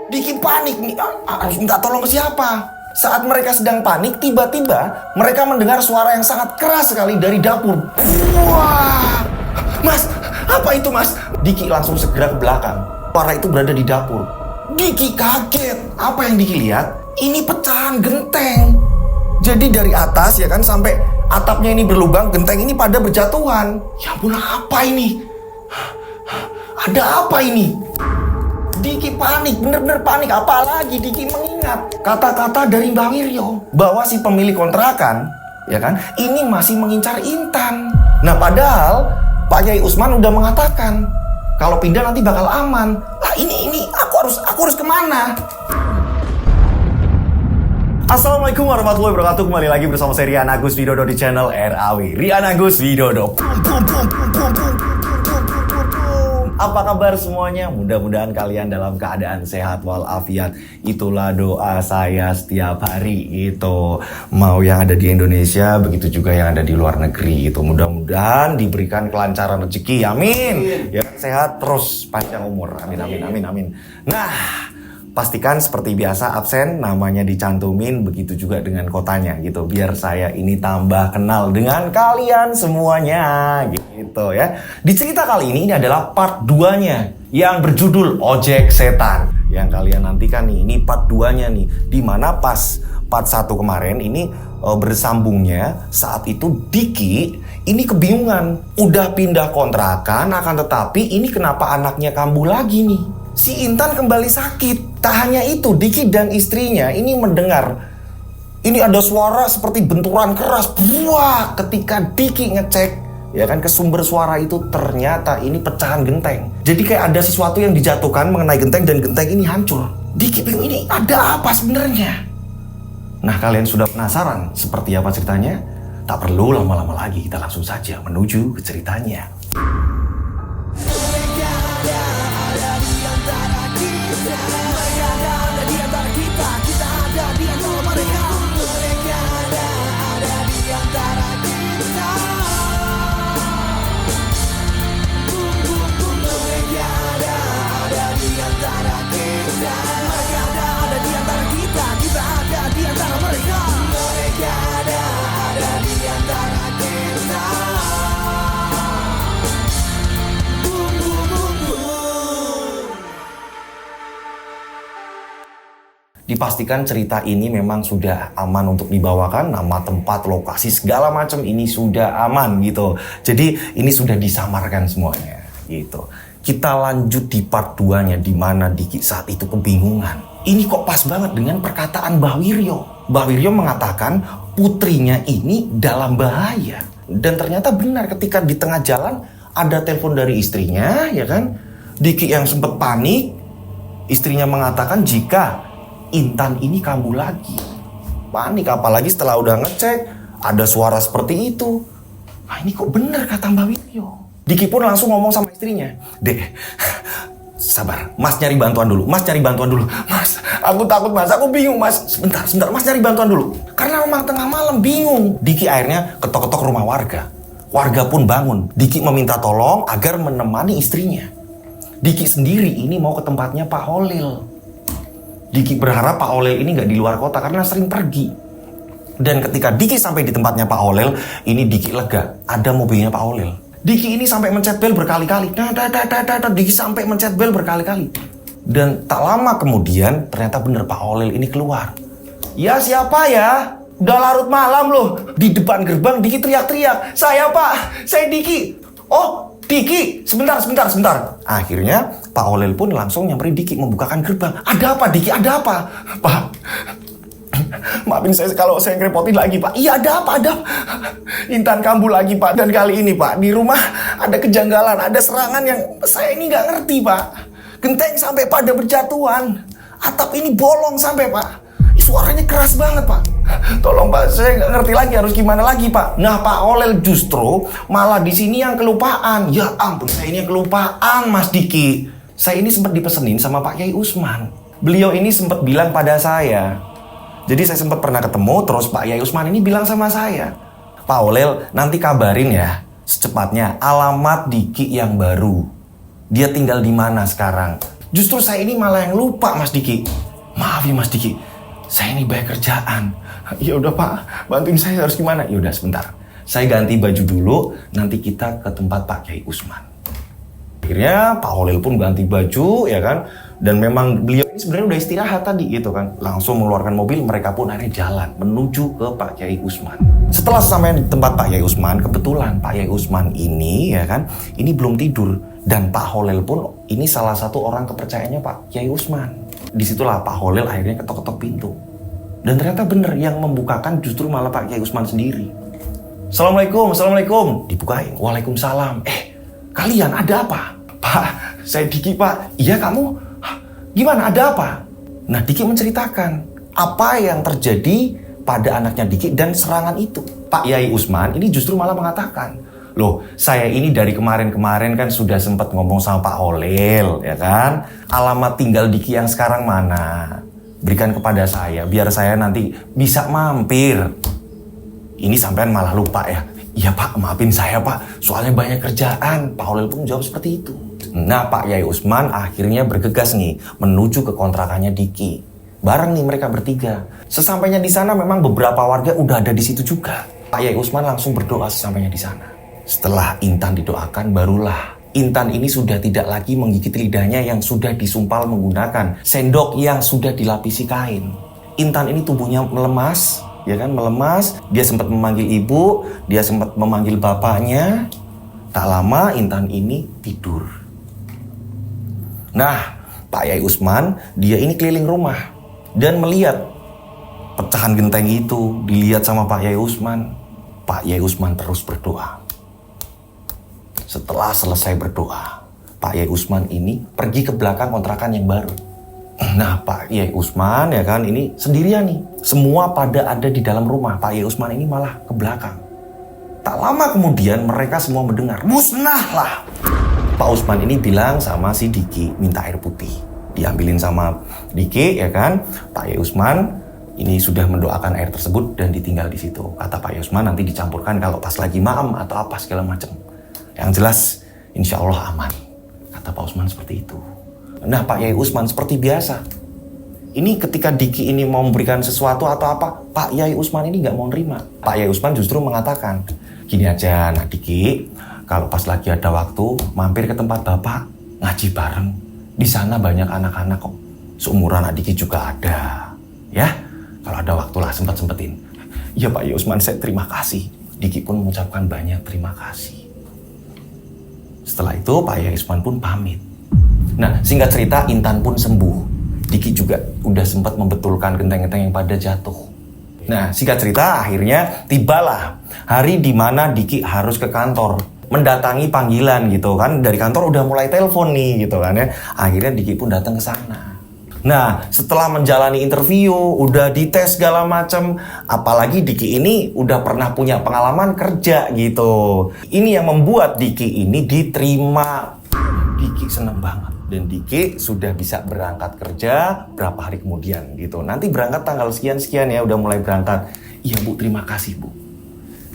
Diki panik nih, harus minta tolong ke siapa? Saat mereka sedang panik, tiba-tiba mereka mendengar suara yang sangat keras sekali dari dapur. Wah, Mas, apa itu Mas? Diki langsung segera ke belakang. Suara itu berada di dapur. Diki kaget. Apa yang Diki lihat? Ini pecahan genteng. Jadi dari atas ya kan sampai atapnya ini berlubang, genteng ini pada berjatuhan. Ya ampun, apa ini? Ada apa ini? Diki panik, bener-bener panik. Apalagi Diki mengingat kata-kata dari Mbak Wiryo bahwa si pemilik kontrakan, ya kan, ini masih mengincar Intan. Nah padahal Pak Yai Usman udah mengatakan kalau pindah nanti bakal aman. Lah ini aku harus kemana? Assalamualaikum warahmatullahi wabarakatuh. Kembali lagi bersama saya Rian Agus Widodo di channel RAW Rian Agus Widodo. Apa kabar semuanya? Mudah-mudahan kalian dalam keadaan sehat walafiat. Itulah doa saya setiap hari. Itu mau yang ada di Indonesia, begitu juga yang ada di luar negeri. Itu mudah-mudahan diberikan kelancaran rezeki. Amin. Ya, sehat terus, panjang umur. Amin, amin, amin, amin. Nah, pastikan seperti biasa absen namanya dicantumin, begitu juga dengan kotanya gitu, biar saya ini tambah kenal dengan kalian semuanya gitu ya. Di cerita kali ini adalah part 2-nya yang berjudul Ojek Setan. Yang kalian nantikan nih, ini part 2-nya nih, dimana pas part 1 kemarin ini bersambungnya saat itu Diki ini kebingungan, udah pindah kontrakan akan tetapi ini kenapa anaknya kambuh lagi nih. Si Intan kembali sakit. Tak hanya itu, Diki dan istrinya ini mendengar ini ada suara seperti benturan keras. Wah, ketika Diki ngecek ya kan ke sumber suara itu, ternyata ini pecahan genteng. Jadi kayak ada sesuatu yang dijatuhkan mengenai genteng dan genteng ini hancur. Diki bingung, ini ada apa sebenarnya? Nah, kalian sudah penasaran seperti apa ceritanya? Tak perlu lama-lama lagi, kita langsung saja menuju ke ceritanya. Dipastikan cerita ini memang sudah aman untuk dibawakan, nama tempat, lokasi, segala macam ini sudah aman gitu. Jadi ini sudah disamarkan semuanya gitu. Kita lanjut di part 2-nya di mana Diki saat itu kebingungan. Ini kok pas banget dengan perkataan Mbah Wiryo. Mbah Wiryo mengatakan putrinya ini dalam bahaya. Dan ternyata benar, ketika di tengah jalan ada telepon dari istrinya, ya kan? Diki yang sempat panik, istrinya mengatakan jika Intan ini kambuh lagi. Panik, apalagi setelah udah ngecek ada suara seperti itu. Nah, ini kok bener kata Mbak Wiryo. Diki pun langsung ngomong sama istrinya, "Dek, sabar, Mas nyari bantuan dulu. Mas nyari bantuan dulu. Mas, aku takut Mas, aku bingung Mas. Sebentar, Mas nyari bantuan dulu." Karena memang tengah malam bingung. Diki akhirnya ketok-ketok rumah warga. Warga pun bangun. Diki meminta tolong agar menemani istrinya. Diki sendiri ini mau ke tempatnya Pak Holil. Diki berharap Pak Holil ini nggak di luar kota karena sering pergi. Dan ketika Diki sampai di tempatnya Pak Holil, ini Diki lega, ada mobilnya Pak Holil. Diki ini sampai mencet bel berkali-kali. Diki sampai mencet bel berkali-kali. Dan tak lama kemudian ternyata bener Pak Holil ini keluar. "Ya siapa ya? Udah larut malam loh." Di depan gerbang Diki teriak-teriak, "Saya Pak, saya Diki." "Oh Diki, sebentar. Akhirnya Pak Holil pun langsung nyamperin Diki, membukakan gerbang. "Ada apa Diki, ada apa?" "Pak, maafin saya kalau saya ngerepotin lagi Pak." "Iya ada apa? Intan kambuh lagi Pak. Dan kali ini Pak, di rumah ada kejanggalan, ada serangan yang saya ini gak ngerti Pak. Genteng sampai pada berjatuhan. Atap ini bolong sampai Pak. Suaranya keras banget Pak. Tolong Pak, saya nggak ngerti lagi harus gimana lagi Pak." Nah Pak Holil justru malah di sini yang kelupaan. Ya ampun, saya ini yang kelupaan Mas Diki. Saya ini sempat dipesenin sama Pak Yai Usman. Beliau ini sempat bilang pada saya. Jadi saya sempat pernah ketemu, terus Pak Yai Usman ini bilang sama saya, "Pak Holil, nanti kabarin ya secepatnya alamat Diki yang baru. Dia tinggal di mana sekarang? Justru saya ini malah yang lupa Mas Diki. Maaf ya Mas Diki, saya ini banyak kerjaan. Ya udah Pak, bantuin saya harus gimana? Ya udah sebentar, saya ganti baju dulu, nanti kita ke tempat Pak Kiai Usman. Akhirnya Pak Holil pun ganti baju ya kan. Dan memang beliau ini sebenarnya udah istirahat tadi gitu kan. Langsung mengeluarkan mobil, mereka pun akhirnya jalan menuju ke Pak Kiai Usman. Setelah sampai di tempat Pak Kiai Usman, kebetulan Pak Kiai Usman ini ya kan, ini belum tidur. Dan Pak Holil pun ini salah satu orang kepercayaannya Pak Kiai Usman. Disitulah Pak Holil akhirnya ketok-ketok pintu. Dan ternyata bener, yang membukakan justru malah Pak Kiai Usman sendiri. Assalamualaikum, assalamualaikum. Dibukain, waalaikumsalam. Kalian ada apa? Pak, saya Diki Pak. Iya kamu? Gimana, ada apa? Nah, Diki menceritakan apa yang terjadi pada anaknya Diki dan serangan itu. Pak Kiai Usman ini justru malah mengatakan, loh, saya ini dari kemarin-kemarin kan sudah sempat ngomong sama Pak Holil, ya kan? Alamat tinggal Diki yang sekarang mana? Berikan kepada saya, biar saya nanti bisa mampir. Ini sampean malah lupa ya? Iya Pak, maafin saya Pak, soalnya banyak kerjaan. Pak Holil pun jawab seperti itu. Nah, Pak Kiai Usman akhirnya bergegas nih menuju ke kontrakannya Diki. Bareng nih mereka bertiga. Sesampainya di sana memang beberapa warga udah ada di situ juga. Pak Kiai Usman langsung berdoa sesampainya di sana. Setelah Intan didoakan, barulah Intan ini sudah tidak lagi menggigit lidahnya yang sudah disumpal menggunakan sendok yang sudah dilapisi kain. Intan ini tubuhnya melemas, ya kan, melemas. Dia sempat memanggil ibu, dia sempat memanggil bapaknya. Tak lama Intan ini tidur. Nah, Pak Kiai Usman, dia ini keliling rumah dan melihat pecahan genteng itu, dilihat sama Pak Kiai Usman. Pak Kiai Usman terus berdoa. Setelah selesai berdoa, Pak Kiai Usman ini pergi ke belakang kontrakan yang baru. Nah, Pak Kiai Usman ya kan ini sendirian nih. Semua pada ada di dalam rumah. Pak Kiai Usman ini malah ke belakang. Tak lama kemudian mereka semua mendengar, musnahlah. Pak Usman ini bilang sama si Diki, minta air putih. Diambilin sama Diki ya kan. Pak Kiai Usman ini sudah mendoakan air tersebut dan ditinggal di situ. Kata Pak Kiai Usman nanti dicampurkan kalau pas lagi maam atau apa segala macam. Yang jelas insya Allah aman. Kata Pak Usman seperti itu. Nah, Pak Kiai Usman seperti biasa. Ini ketika Diki ini mau memberikan sesuatu atau apa, Pak Kiai Usman ini nggak mau nerima. Pak Kiai Usman justru mengatakan, gini aja, nah Diki, kalau pas lagi ada waktu, mampir ke tempat Bapak, ngaji bareng. Di sana banyak anak-anak kok. Seumuran adik Diki juga ada. Ya, kalau ada waktu lah sempat-sempetin. Ya Pak Kiai Usman, saya terima kasih. Diki pun mengucapkan banyak terima kasih. Setelah itu Pak Kiai Usman pun pamit. Nah, singkat cerita Intan pun sembuh. Diki juga udah sempat membetulkan genteng-genteng yang pada jatuh. Nah, singkat cerita akhirnya tibalah hari di mana Diki harus ke kantor. Mendatangi panggilan gitu kan. Dari kantor udah mulai telepon nih gitu kan ya. Akhirnya Diki pun datang ke sana. Nah, setelah menjalani interview, udah dites segala macam, apalagi Diki ini udah pernah punya pengalaman kerja gitu. Ini yang membuat Diki ini diterima. Diki seneng banget. Dan Diki sudah bisa berangkat kerja berapa hari kemudian gitu. Nanti berangkat tanggal sekian-sekian ya, udah mulai berangkat. Iya Bu, terima kasih Bu.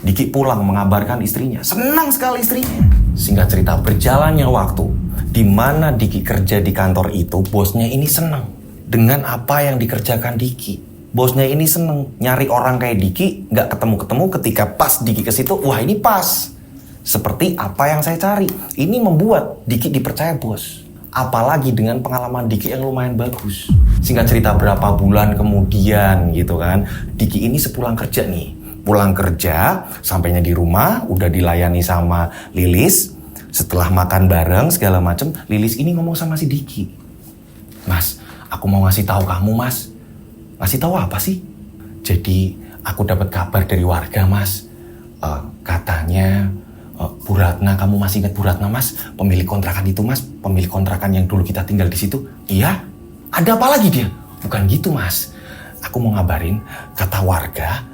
Diki pulang mengabarkan istrinya. Senang sekali istrinya. Singkat cerita berjalannya waktu, di mana Diki kerja di kantor itu, bosnya ini senang dengan apa yang dikerjakan Diki. Bosnya ini senang nyari orang kayak Diki, nggak ketemu-ketemu. Ketika pas Diki ke situ, wah ini pas. Seperti apa yang saya cari. Ini membuat Diki dipercaya bos. Apalagi dengan pengalaman Diki yang lumayan bagus. Singkat cerita berapa bulan kemudian gitu kan, Diki ini sepulang kerja nih. Pulang kerja, sampainya di rumah, udah dilayani sama Lilis. Setelah makan bareng segala macem, Lilis ini ngomong sama si Diki. Mas, aku mau ngasih tahu kamu Mas. Ngasih tahu apa sih? Jadi aku dapat kabar dari warga Mas. Katanya Bu Ratna, kamu masih ingat Bu Ratna Mas? Pemilik kontrakan itu Mas, pemilik kontrakan yang dulu kita tinggal di situ. Iya? Ada apa lagi dia? Bukan gitu Mas. Aku mau ngabarin, kata warga,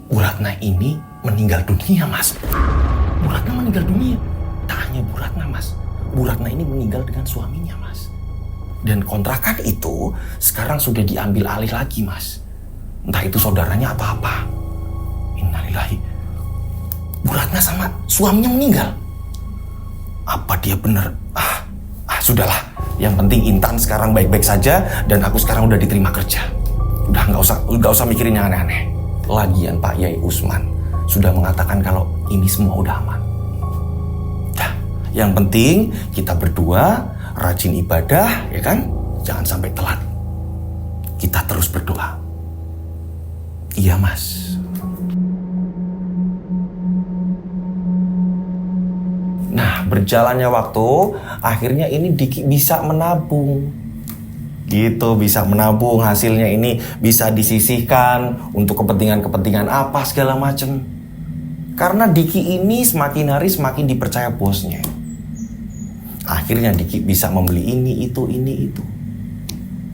Bu Ratna ini meninggal dunia Mas. Bu Ratna meninggal dunia. Tak hanya Bu Ratna Mas. Bu Ratna ini meninggal dengan suaminya Mas. Dan kontrakan itu sekarang sudah diambil alih lagi Mas. Entah itu saudaranya apa-apa. Innalillahi. Bu Ratna sama suaminya meninggal. Apa dia benar? Sudahlah. Yang penting Intan sekarang baik-baik saja dan aku sekarang udah diterima kerja. Udah nggak usah mikirin yang aneh-aneh. Lagian Pak Yai Usman sudah mengatakan kalau ini semua udah aman. Dah, yang penting kita berdua rajin ibadah, ya kan? Jangan sampai telat. Kita terus berdoa. Iya, Mas. Nah, berjalannya waktu, akhirnya ini Diki bisa menabung. Gitu, bisa menabung, hasilnya ini bisa disisihkan untuk kepentingan-kepentingan apa segala macem. Karena Diki ini semakin hari semakin dipercaya bosnya. Akhirnya Diki bisa membeli ini, itu.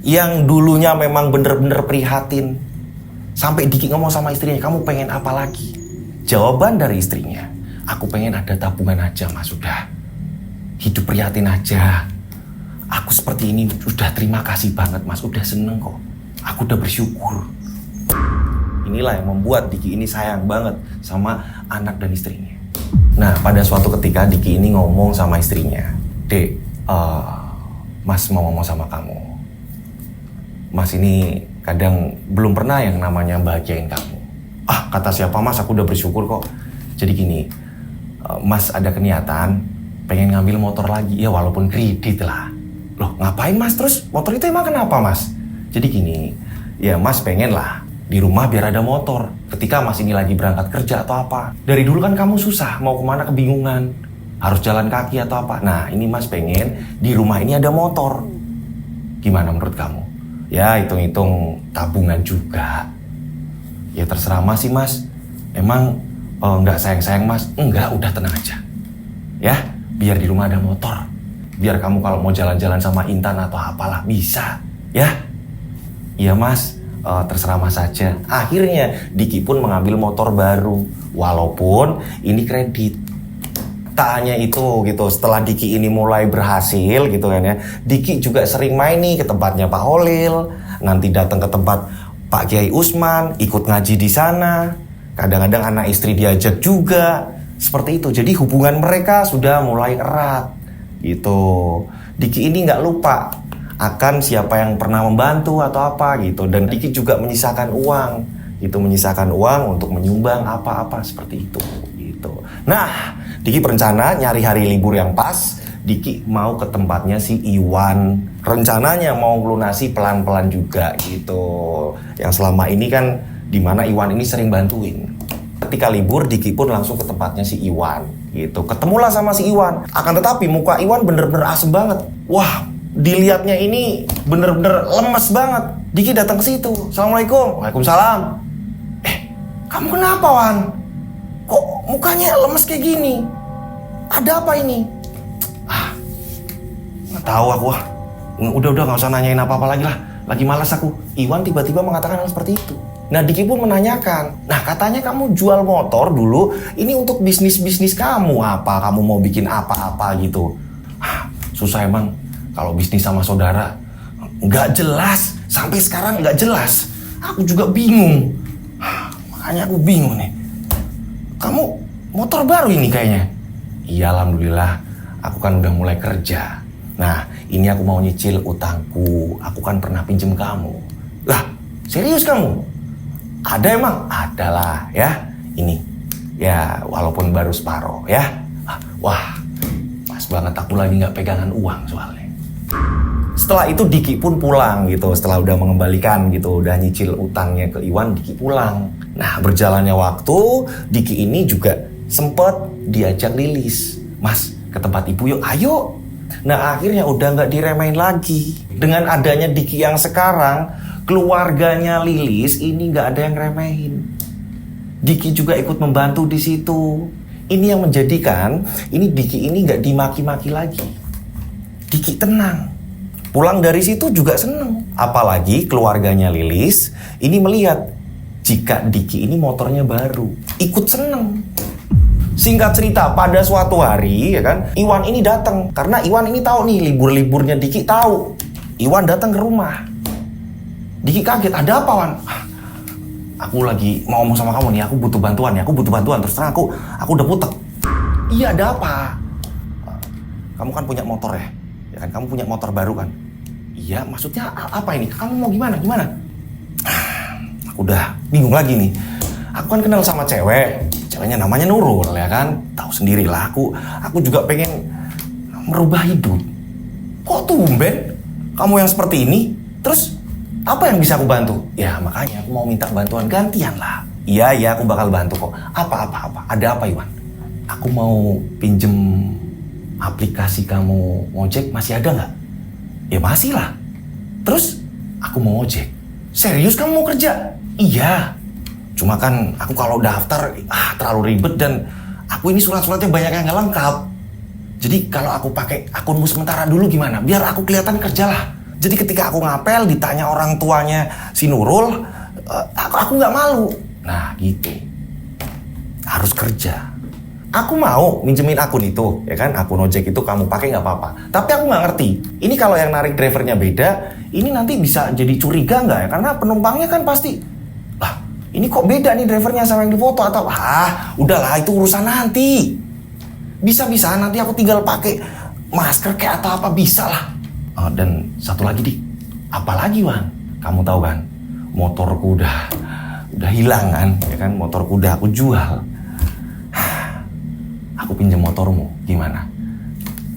Yang dulunya memang bener-bener prihatin. Sampai Diki ngomong sama istrinya, kamu pengen apa lagi? Jawaban dari istrinya, aku pengen ada tabungan aja Mas, udah. Hidup prihatin aja. Aku seperti ini udah terima kasih banget Mas, udah seneng kok. Aku udah bersyukur. Inilah yang membuat Diki ini sayang banget sama anak dan istrinya. Nah, pada suatu ketika Diki ini ngomong sama istrinya, Dek, Mas mau ngomong sama kamu. Mas ini kadang belum pernah yang namanya bahagiain kamu. Ah, kata siapa Mas, aku udah bersyukur kok. Jadi gini, Mas ada keniatan pengen ngambil motor lagi, ya walaupun kredit lah. Loh, ngapain Mas terus? Motor itu emang kenapa Mas? Jadi gini, ya Mas pengen lah di rumah biar ada motor ketika Mas ini lagi berangkat kerja atau apa. Dari dulu kan kamu susah, mau kemana kebingungan, harus jalan kaki atau apa. Nah, ini Mas pengen di rumah ini ada motor. Gimana menurut kamu? Ya hitung-hitung tabungan juga. Ya terserah Mas sih Mas. Emang nggak sayang-sayang Mas? Enggak, udah tenang aja. Ya, biar di rumah ada motor. Biar kamu kalau mau jalan-jalan sama Intan atau apalah bisa. Ya, iya Mas, terserah Mas saja. Akhirnya Diki pun mengambil motor baru. Walaupun ini kredit. Tak hanya itu gitu, setelah Diki ini mulai berhasil gitu kan ya, Diki juga sering main nih ke tempatnya Pak Holil, nanti datang ke tempat Pak Kiai Usman, ikut ngaji di sana. Kadang-kadang anak istri diajak juga. Seperti itu. Jadi hubungan mereka sudah mulai erat. Gitu. Diki ini nggak lupa akan siapa yang pernah membantu atau apa gitu. Dan Diki juga menyisakan uang. Itu menyisakan uang untuk menyumbang apa-apa seperti itu. Gitu. Nah, Diki berencana nyari hari libur yang pas. Diki mau ke tempatnya si Iwan. Rencananya mau ngelunasi pelan-pelan juga gitu. Yang selama ini kan dimana Iwan ini sering bantuin. Ketika libur, Diki pun langsung ke tempatnya si Iwan gitu. Ketemulah sama si Iwan. Akan tetapi muka Iwan bener-bener asem banget. Wah, dilihatnya ini bener-bener lemes banget. Diki datang ke situ. Assalamualaikum. Waalaikumsalam. Kamu kenapa Wan? Kok mukanya lemes kayak gini? Ada apa ini? Nggak tahu aku. Udah nggak usah nanyain apa-apa lagi lah. Lagi malas aku. Iwan tiba-tiba mengatakan hal seperti itu. Nah, Diki pun menanyakan. Nah, katanya kamu jual motor dulu. Ini untuk bisnis kamu apa? Kamu mau bikin apa-apa gitu? Susah emang kalau bisnis sama saudara. Nggak jelas. Sampai sekarang nggak jelas. Aku juga bingung. Makanya aku bingung nih. Kamu motor baru ini kayaknya? Iya, alhamdulillah. Aku kan udah mulai kerja. Nah, ini aku mau nyicil utangku. Aku kan pernah pinjem kamu. Lah, serius kamu? Ada emang? Adalah ya. Ini. Ya, walaupun baru separuh ya. Wah, pas banget aku lagi gak pegangan uang soalnya. Setelah itu Diki pun pulang gitu. Setelah udah mengembalikan gitu, udah nyicil utangnya ke Iwan, Diki pulang. Nah, berjalannya waktu, Diki ini juga sempet diajak Lilis. Mas, ke tempat ibu yuk, ayo. Nah, akhirnya udah gak diremehin lagi. Dengan adanya Diki yang sekarang, keluarganya Lilis ini gak ada yang remehin. Diki juga ikut membantu di situ. Ini yang menjadikan ini Diki ini gak dimaki-maki lagi. Diki tenang. Pulang dari situ juga seneng. Apalagi keluarganya Lilis ini melihat jika Diki ini motornya baru, ikut seneng. Singkat cerita, pada suatu hari ya kan, Iwan ini datang karena Iwan ini tahu nih libur-liburnya Diki tahu. Iwan datang ke rumah. Diki kaget, ada apa Wan? Aku lagi mau ngomong sama kamu nih, aku butuh bantuan ya, terus terang aku udah putek. Iya, ada apa? Kamu kan punya motor ya Ya kan, kamu punya motor baru kan? Iya, maksudnya apa ini? Kamu mau gimana? Aku udah bingung lagi nih. Aku kan kenal sama ceweknya namanya Nurul ya kan? Tahu sendirilah, aku juga pengen merubah hidup. Kok tumben kamu yang seperti ini? Terus apa yang bisa aku bantu? Ya makanya aku mau minta bantuan gantian lah. Iya, aku bakal bantu kok. Apa? Ada apa, Iwan? Aku mau pinjem aplikasi kamu ngojek, masih ada nggak? Ya masih lah. Terus aku mau ngojek. Serius kamu mau kerja? Iya. Cuma kan aku kalau daftar terlalu ribet dan aku ini surat-suratnya banyak yang nggak lengkap. Jadi kalau aku pakai akunmu sementara dulu gimana? Biar aku kelihatan kerja lah. Jadi ketika aku ngapel ditanya orang tuanya si Nurul, aku nggak malu. Nah gitu. Harus kerja. Aku mau minjemin akun itu, ya kan? Akun ojek itu kamu pakai nggak apa-apa. Tapi aku nggak ngerti. Ini kalau yang narik drivernya beda, ini nanti bisa jadi curiga nggak ya? Karena penumpangnya kan pasti, lah ini kok beda nih drivernya sama yang di foto atau udahlah itu urusan nanti. Bisa nanti aku tinggal pakai masker kayak atau apa bisa lah. Dan satu lagi apalagi Wan? Kamu tahu kan, motorku udah hilang kan, ya kan? Motorku udah aku jual. Aku pinjam motormu, gimana?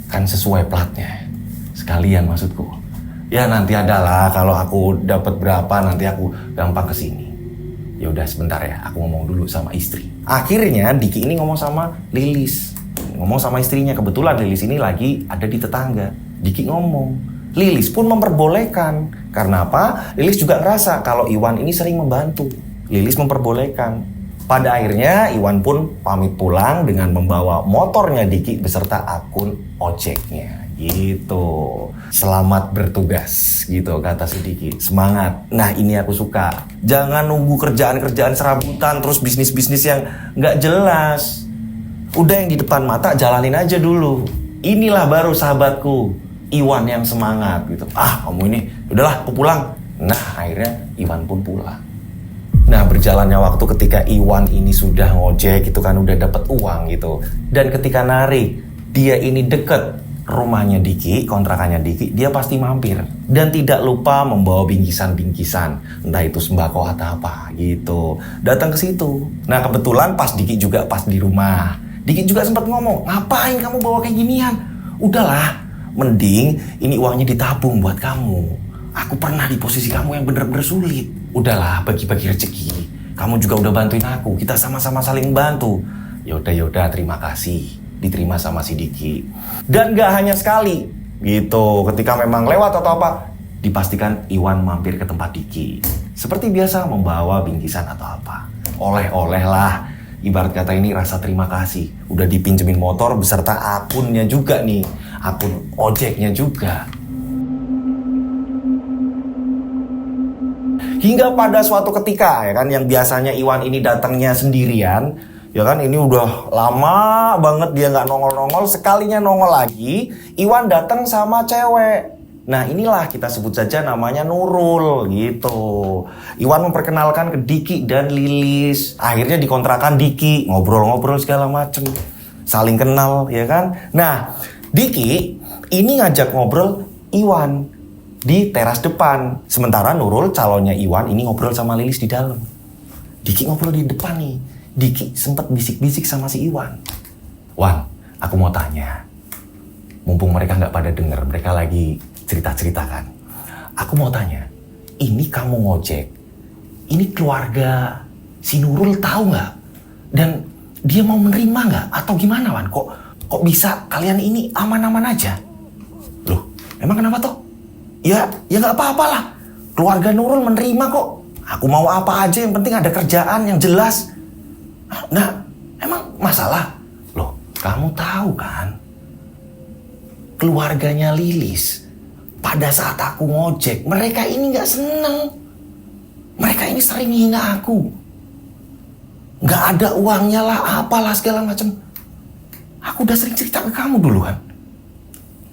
Kan sesuai platnya. Sekalian maksudku. Ya nanti adalah kalau aku dapat berapa nanti aku gampang kesini. Ya udah sebentar ya, aku ngomong dulu sama istri. Akhirnya Diki ini ngomong sama Lilis. Ngomong sama istrinya, kebetulan Lilis ini lagi ada di tetangga. Diki ngomong. Lilis pun memperbolehkan. Karena apa? Lilis juga ngerasa kalau Iwan ini sering membantu. Lilis memperbolehkan. Pada akhirnya Iwan pun pamit pulang dengan membawa motornya Diki beserta akun ojeknya. Gitu. Selamat bertugas gitu kata si Diki. Semangat. Nah ini aku suka. Jangan nunggu kerjaan-kerjaan serabutan terus bisnis-bisnis yang gak jelas. Udah yang di depan mata jalanin aja dulu. Inilah baru sahabatku Iwan yang semangat gitu. Kamu ini udahlah aku pulang. Nah akhirnya Iwan pun pulang. Nah berjalannya waktu ketika Iwan ini sudah ngojek gitu kan, udah dapat uang gitu. Dan ketika narik, dia ini deket rumahnya Diki, kontrakannya Diki, dia pasti mampir. Dan tidak lupa membawa bingkisan-bingkisan, entah itu sembako atau apa gitu. Datang ke situ. Nah kebetulan pas Diki juga pas di rumah. Diki juga sempat ngomong, ngapain kamu bawa kayak ginian? Udahlah, mending ini uangnya ditabung buat kamu. Aku pernah di posisi kamu yang bener-bener sulit. Udahlah, bagi-bagi rezeki. Kamu juga udah bantuin aku. Kita sama-sama saling bantu. Yaudah, terima kasih. Diterima sama si Diki. Dan gak hanya sekali. Gitu, ketika memang lewat atau apa, dipastikan Iwan mampir ke tempat Diki. Seperti biasa, membawa bingkisan atau apa. Oleh-oleh lah. Ibarat kata ini rasa terima kasih. Udah dipinjemin motor beserta akunnya juga nih. Akun ojeknya juga. Hingga pada suatu ketika ya kan, yang biasanya Iwan ini datangnya sendirian, ya kan, ini udah lama banget dia nggak nongol-nongol. Sekalinya nongol lagi, Iwan datang sama cewek. Nah inilah kita sebut saja namanya Nurul gitu. Iwan memperkenalkan ke Diki dan Lilis. Akhirnya dikontrakan Diki, ngobrol-ngobrol segala macem, saling kenal ya kan. Nah Diki ini ngajak ngobrol Iwan di teras depan. Sementara Nurul calonnya Iwan ini ngobrol sama Lilis di dalam. Diki ngobrol di depan nih. Diki sempat bisik-bisik sama si Iwan. Wan, aku mau tanya. Mumpung mereka nggak pada denger, mereka lagi cerita-cerita kan. Aku mau tanya, ini kamu ngojek, ini keluarga si Nurul tahu nggak? Dan dia mau menerima nggak? Atau gimana Wan? Kok bisa kalian ini aman-aman aja? Loh, emang kenapa toh? Ya nggak apa-apa lah. Keluarga Nurul menerima kok. Aku mau apa aja, yang penting ada kerjaan yang jelas. Nah, emang masalah? Loh, kamu tahu kan? Keluarganya Lilis, pada saat aku ngojek, mereka ini nggak seneng. Mereka ini sering hina aku. Nggak ada uangnya lah, apalah segala macam. Aku udah sering cerita ke kamu duluan.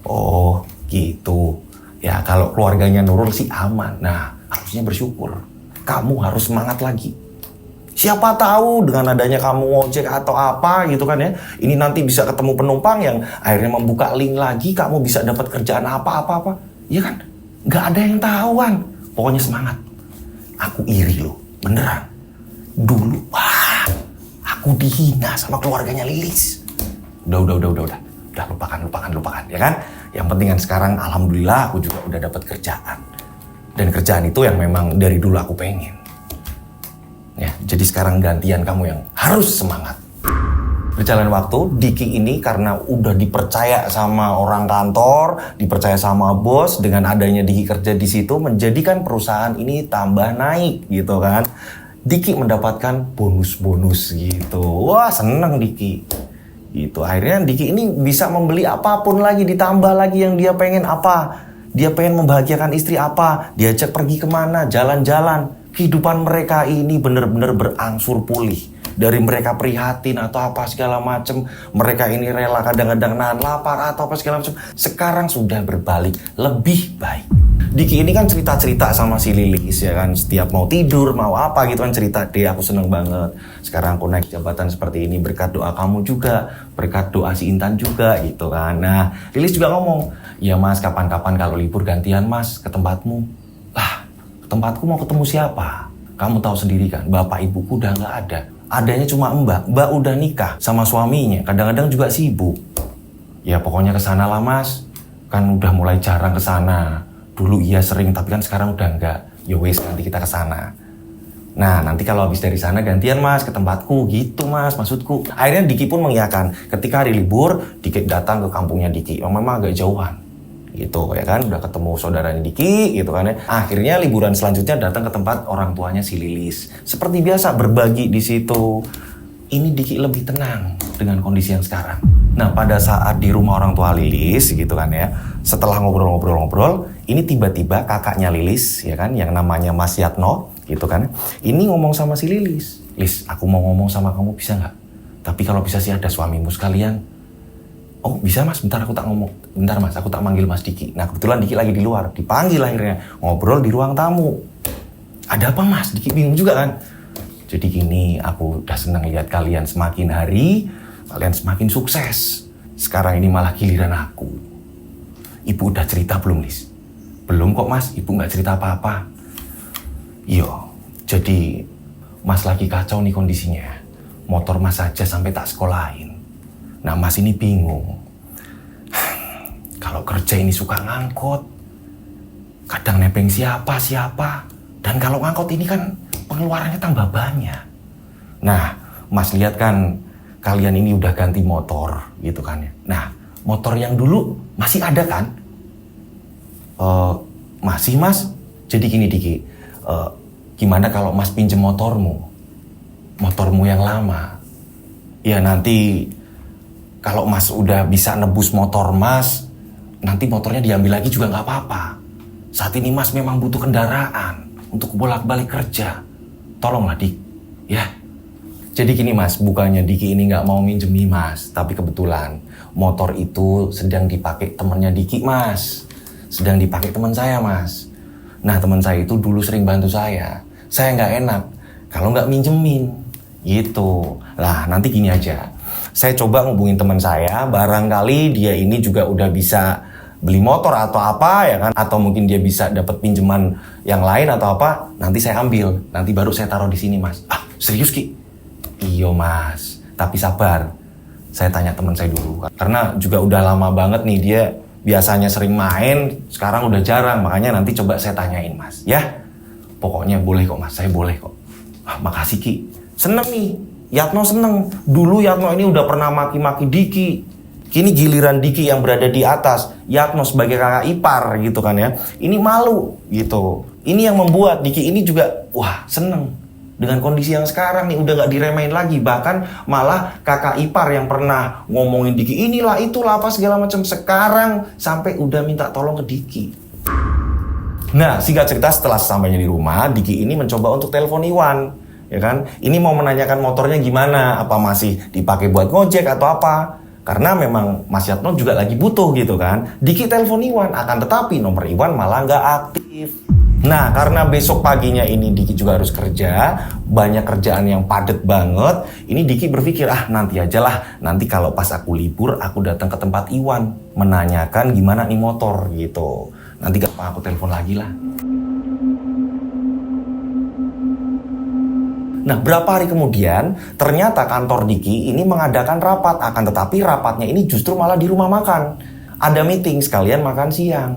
Oh, gitu. Ya kalau keluarganya Nurul sih aman. Nah harusnya bersyukur. Kamu harus semangat lagi. Siapa tahu dengan adanya kamu ngojek atau apa gitu kan ya, ini nanti bisa ketemu penumpang yang akhirnya membuka link lagi, kamu bisa dapat kerjaan apa. Iya kan? Nggak ada yang tahuan. Pokoknya semangat. Aku iri loh, beneran. Dulu, wah, aku dihina sama keluarganya Lilis. Udah, lupakan, ya kan? Yang penting kan sekarang, alhamdulillah aku juga udah dapat kerjaan. Dan kerjaan itu yang memang dari dulu aku pengen. Ya, jadi sekarang gantian kamu yang harus semangat. Berjalan waktu, Diki ini karena udah dipercaya sama orang kantor, dipercaya sama bos, dengan adanya Diki kerja di situ, menjadikan perusahaan ini tambah naik gitu kan. Diki mendapatkan bonus-bonus gitu. Wah, seneng Diki. Gitu. Akhirnya Diki ini bisa membeli apapun lagi, ditambah lagi yang dia pengen apa. Dia pengen membahagiakan istri apa, diajak pergi kemana, jalan-jalan. Kehidupan mereka ini benar-benar berangsur pulih. Dari mereka prihatin atau apa segala macam, mereka ini rela kadang-kadang nahan lapar atau apa segala macam. Sekarang sudah berbalik, lebih baik. Diki ini kan cerita-cerita sama si Lilis ya kan, setiap mau tidur, mau apa gitu kan cerita, deh aku seneng banget. Sekarang aku naik jabatan seperti ini berkat doa kamu juga, berkat doa si Intan juga gitu kan. Nah, Lilis juga ngomong, ya mas kapan-kapan kalau libur gantian mas ke tempatmu. Lah, ke tempatku mau ketemu siapa? Kamu tahu sendiri kan, bapak ibuku udah nggak ada. Adanya cuma mbak udah nikah sama suaminya, kadang-kadang juga sibuk. Ya pokoknya kesana lah mas, kan udah mulai jarang kesana. Dulu iya sering, tapi kan sekarang udah enggak. Ya wes, nanti kita kesana. Nah nanti kalau habis dari sana gantian mas ke tempatku gitu mas, maksudku. Akhirnya Diki pun mengiyakan. Ketika hari libur, Diki datang ke kampungnya Diki, yang memang agak jauhan. Gitu ya kan, udah ketemu saudaranya Diki gitu kan ya. Akhirnya liburan selanjutnya datang ke tempat orang tuanya si Lilis. Seperti biasa berbagi di situ. Ini Diki lebih tenang dengan kondisi yang sekarang. Nah pada saat di rumah orang tua Lilis gitu kan ya, setelah ngobrol-ngobrol, ini tiba-tiba kakaknya Lilis ya kan, yang namanya Mas Yatno gitu kan, ini ngomong sama si Lilis, Lis aku mau ngomong sama kamu bisa nggak? Tapi kalau bisa sih ada suamimu sekalian. Oh bisa mas, bentar aku tak ngomong. Bentar mas, aku tak manggil mas Diki. Nah kebetulan Diki lagi di luar, dipanggil akhirnya. Ngobrol di ruang tamu. Ada apa mas? Diki bingung juga kan. Jadi gini, aku udah senang lihat kalian semakin hari, kalian semakin sukses. Sekarang ini malah giliran aku. Ibu udah cerita belum Lis? Belum kok mas, ibu gak cerita apa-apa. Iya, jadi mas lagi kacau nih kondisinya. Motor mas aja sampai tak sekolahin. Nah mas ini bingung. Kalau kerja ini suka ngangkut, kadang nebeng siapa. Dan kalau ngangkut ini kan pengeluarannya tambah banyak. Nah mas lihat kan kalian ini udah ganti motor gitu kan ya. Nah motor yang dulu masih ada kan? Masih mas. Jadi gini Diki, gimana kalau mas pinjem motormu yang lama? Ya nanti kalau mas udah bisa nebus motor mas, nanti motornya diambil lagi juga nggak apa-apa. Saat ini mas memang butuh kendaraan untuk bolak-balik kerja. Tolonglah Dik, ya. Jadi gini mas, bukannya Diki ini nggak mau minjemi mas, tapi kebetulan motor itu sedang dipakai temannya Diki mas. Sedang dipakai teman saya mas. Nah teman saya itu dulu sering bantu saya. Saya nggak enak kalau nggak minjemin, gitu. Lah nanti gini aja. Saya coba ngubungin teman saya, barangkali dia ini juga udah bisa beli motor atau apa ya kan, atau mungkin dia bisa dapat pinjaman yang lain atau apa, nanti saya ambil, nanti baru saya taruh di sini mas. Ah serius Ki? Iyo mas, tapi sabar, saya tanya teman saya dulu, karena juga udah lama banget nih dia biasanya sering main, sekarang udah jarang, makanya nanti coba saya tanyain mas, ya. Pokoknya boleh kok mas, saya boleh kok. Ah, makasih Ki, seneng nih. Yatno seneng. Dulu Yatno ini udah pernah maki-maki Diki. Kini giliran Diki yang berada di atas. Yatno sebagai kakak ipar gitu kan ya. Ini malu gitu. Ini yang membuat Diki ini juga wah seneng. Dengan kondisi yang sekarang nih udah gak diremehin lagi. Bahkan malah kakak ipar yang pernah ngomongin Diki inilah itulah apa segala macam. Sekarang sampai udah minta tolong ke Diki. Nah singkat cerita setelah sampainya di rumah, Diki ini mencoba untuk telepon Iwan. Ya kan, ini mau menanyakan motornya gimana, apa masih dipakai buat ngojek atau apa, karena memang Mas Yatno juga lagi butuh gitu kan. Diki telepon Iwan, akan tetapi nomor Iwan malah nggak aktif. Nah, karena besok paginya ini Diki juga harus kerja, banyak kerjaan yang padat banget. Ini Diki berpikir, nanti aja lah. Nanti kalau pas aku libur, aku datang ke tempat Iwan, menanyakan gimana nih motor gitu. Nanti gampang aku telepon lagi lah. Nah, berapa hari kemudian, ternyata kantor Diki ini mengadakan rapat. Akan tetapi rapatnya ini justru malah di rumah makan. Ada meeting sekalian makan siang.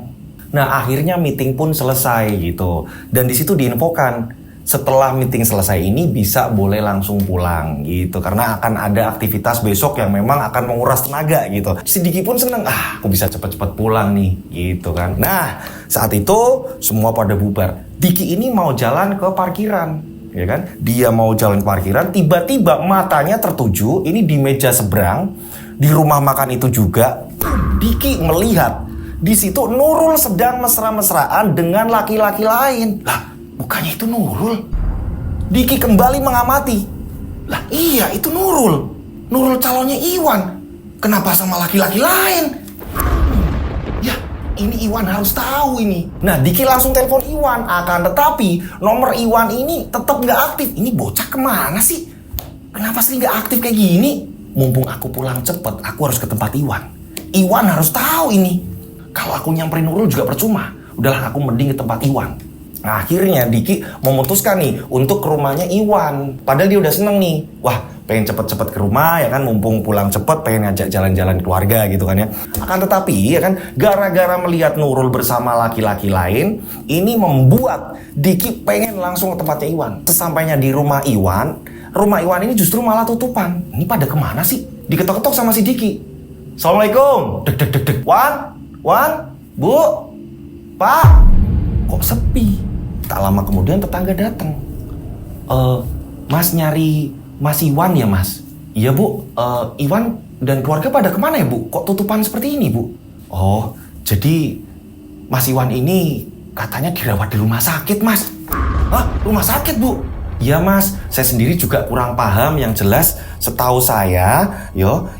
Nah, akhirnya meeting pun selesai gitu. Dan di situ diinfokan, setelah meeting selesai ini bisa boleh langsung pulang gitu. Karena akan ada aktivitas besok yang memang akan menguras tenaga gitu. Si Diki pun seneng, aku bisa cepet-cepet pulang nih gitu kan. Nah, saat itu semua pada bubar. Diki ini mau jalan ke parkiran, ya kan? Dia mau jalan ke parkiran, tiba-tiba matanya tertuju, ini di meja seberang, di rumah makan itu juga, Diki melihat di situ Nurul sedang mesra-mesraan dengan laki-laki lain. Lah, bukannya itu Nurul? Diki kembali mengamati. Lah, iya itu Nurul. Nurul calonnya Iwan. Kenapa sama laki-laki lain? Ya, ini Iwan harus tahu ini. Nah, Diki langsung telepon Iwan. Akan tetapi nomor Iwan ini tetap nggak aktif. Ini bocah kemana sih? Kenapa sih nggak aktif kayak gini? Mumpung aku pulang cepet, aku harus ke tempat Iwan. Iwan harus tahu ini. Kalau aku nyamperin Nurul juga percuma. Udahlah, aku mending ke tempat Iwan. Nah, akhirnya Diki memutuskan nih untuk ke rumahnya Iwan. Padahal dia udah seneng nih. Wah, pengen cepet-cepet ke rumah ya kan. Mumpung pulang cepet, pengen ngajak jalan-jalan keluarga gitu kan ya. Akan tetapi ya kan, gara-gara melihat Nurul bersama laki-laki lain, ini membuat Diki pengen langsung ke tempatnya Iwan. Sesampainya di rumah Iwan ini justru malah tutupan. Ini pada kemana sih? Diketok-ketok sama si Diki. Assalamualaikum. Dek. Wan, Bu, Pak, kok sepi? Tak lama kemudian tetangga datang. Mas nyari Mas Iwan ya, Mas? Iya, Bu. Iwan dan keluarga pada kemana ya, Bu? Kok tutupan seperti ini, Bu? Oh, jadi Mas Iwan ini katanya dirawat di rumah sakit, Mas. Hah? Rumah sakit, Bu? Iya, Mas. Saya sendiri juga kurang paham. Yang jelas, setahu saya,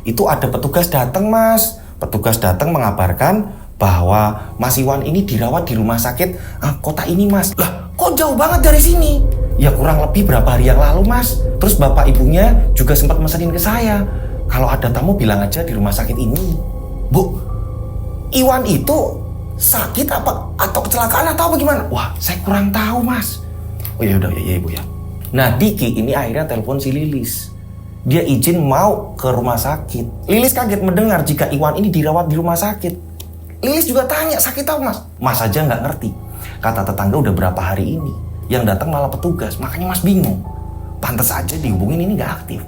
itu ada petugas datang, Mas. Petugas datang mengabarkan bahwa Mas Iwan ini dirawat di rumah sakit kota ini, Mas. Lah, kok jauh banget dari sini? Ya kurang lebih berapa hari yang lalu, Mas. Terus bapak ibunya juga sempat mesenin ke saya, kalau ada tamu bilang aja di rumah sakit ini. Bu, Iwan itu sakit apa atau kecelakaan atau apa gimana? Wah, saya kurang tahu, Mas. Oh ya udah, ya Ibu ya. Nah, Diki ini akhirnya telepon si Lilis. Dia izin mau ke rumah sakit. Lilis kaget mendengar jika Iwan ini dirawat di rumah sakit. Lilis juga tanya, sakit apa, Mas? Mas aja nggak ngerti. Kata tetangga udah berapa hari ini. Yang datang malah petugas, makanya Mas bingung. Pantes aja dihubungin ini nggak aktif.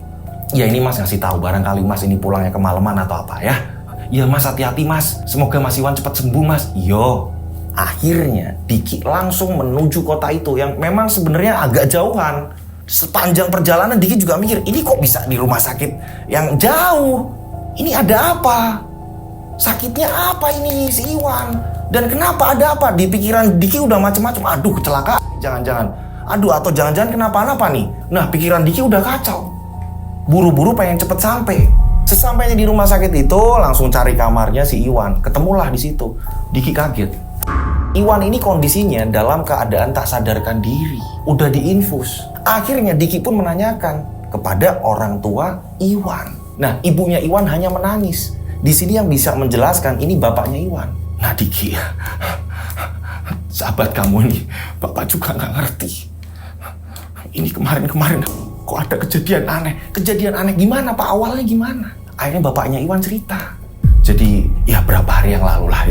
Ya ini Mas ngasih tahu, barangkali Mas ini pulangnya kemalaman atau apa ya. Ya Mas, hati-hati Mas. Semoga Mas Iwan cepat sembuh, Mas. Yo. Akhirnya Diki langsung menuju kota itu yang memang sebenarnya agak jauhan. Sepanjang perjalanan Diki juga mikir, ini kok bisa di rumah sakit yang jauh? Ini ada apa? Sakitnya apa ini si Iwan? Dan kenapa ada apa? Di pikiran Diki udah macam-macam. Aduh, kecelakaan, jangan-jangan. Aduh, atau jangan-jangan kenapa-napa nih. Nah, pikiran Diki udah kacau. Buru-buru pengen cepet sampai. Sesampainya di rumah sakit itu langsung cari kamarnya si Iwan. Ketemulah di situ. Diki kaget. Iwan ini kondisinya dalam keadaan tak sadarkan diri. Udah diinfus. Akhirnya Diki pun menanyakan kepada orang tua Iwan. Nah, ibunya Iwan hanya menangis. Di sini yang bisa menjelaskan ini bapaknya Iwan. Nah, Diki, sahabat kamu nih, bapak juga nggak ngerti. Ini kemarin kok ada kejadian aneh. Kejadian aneh gimana, Pak? Awalnya gimana? Akhirnya bapaknya Iwan cerita. Jadi, ya berapa hari yang lalu lah,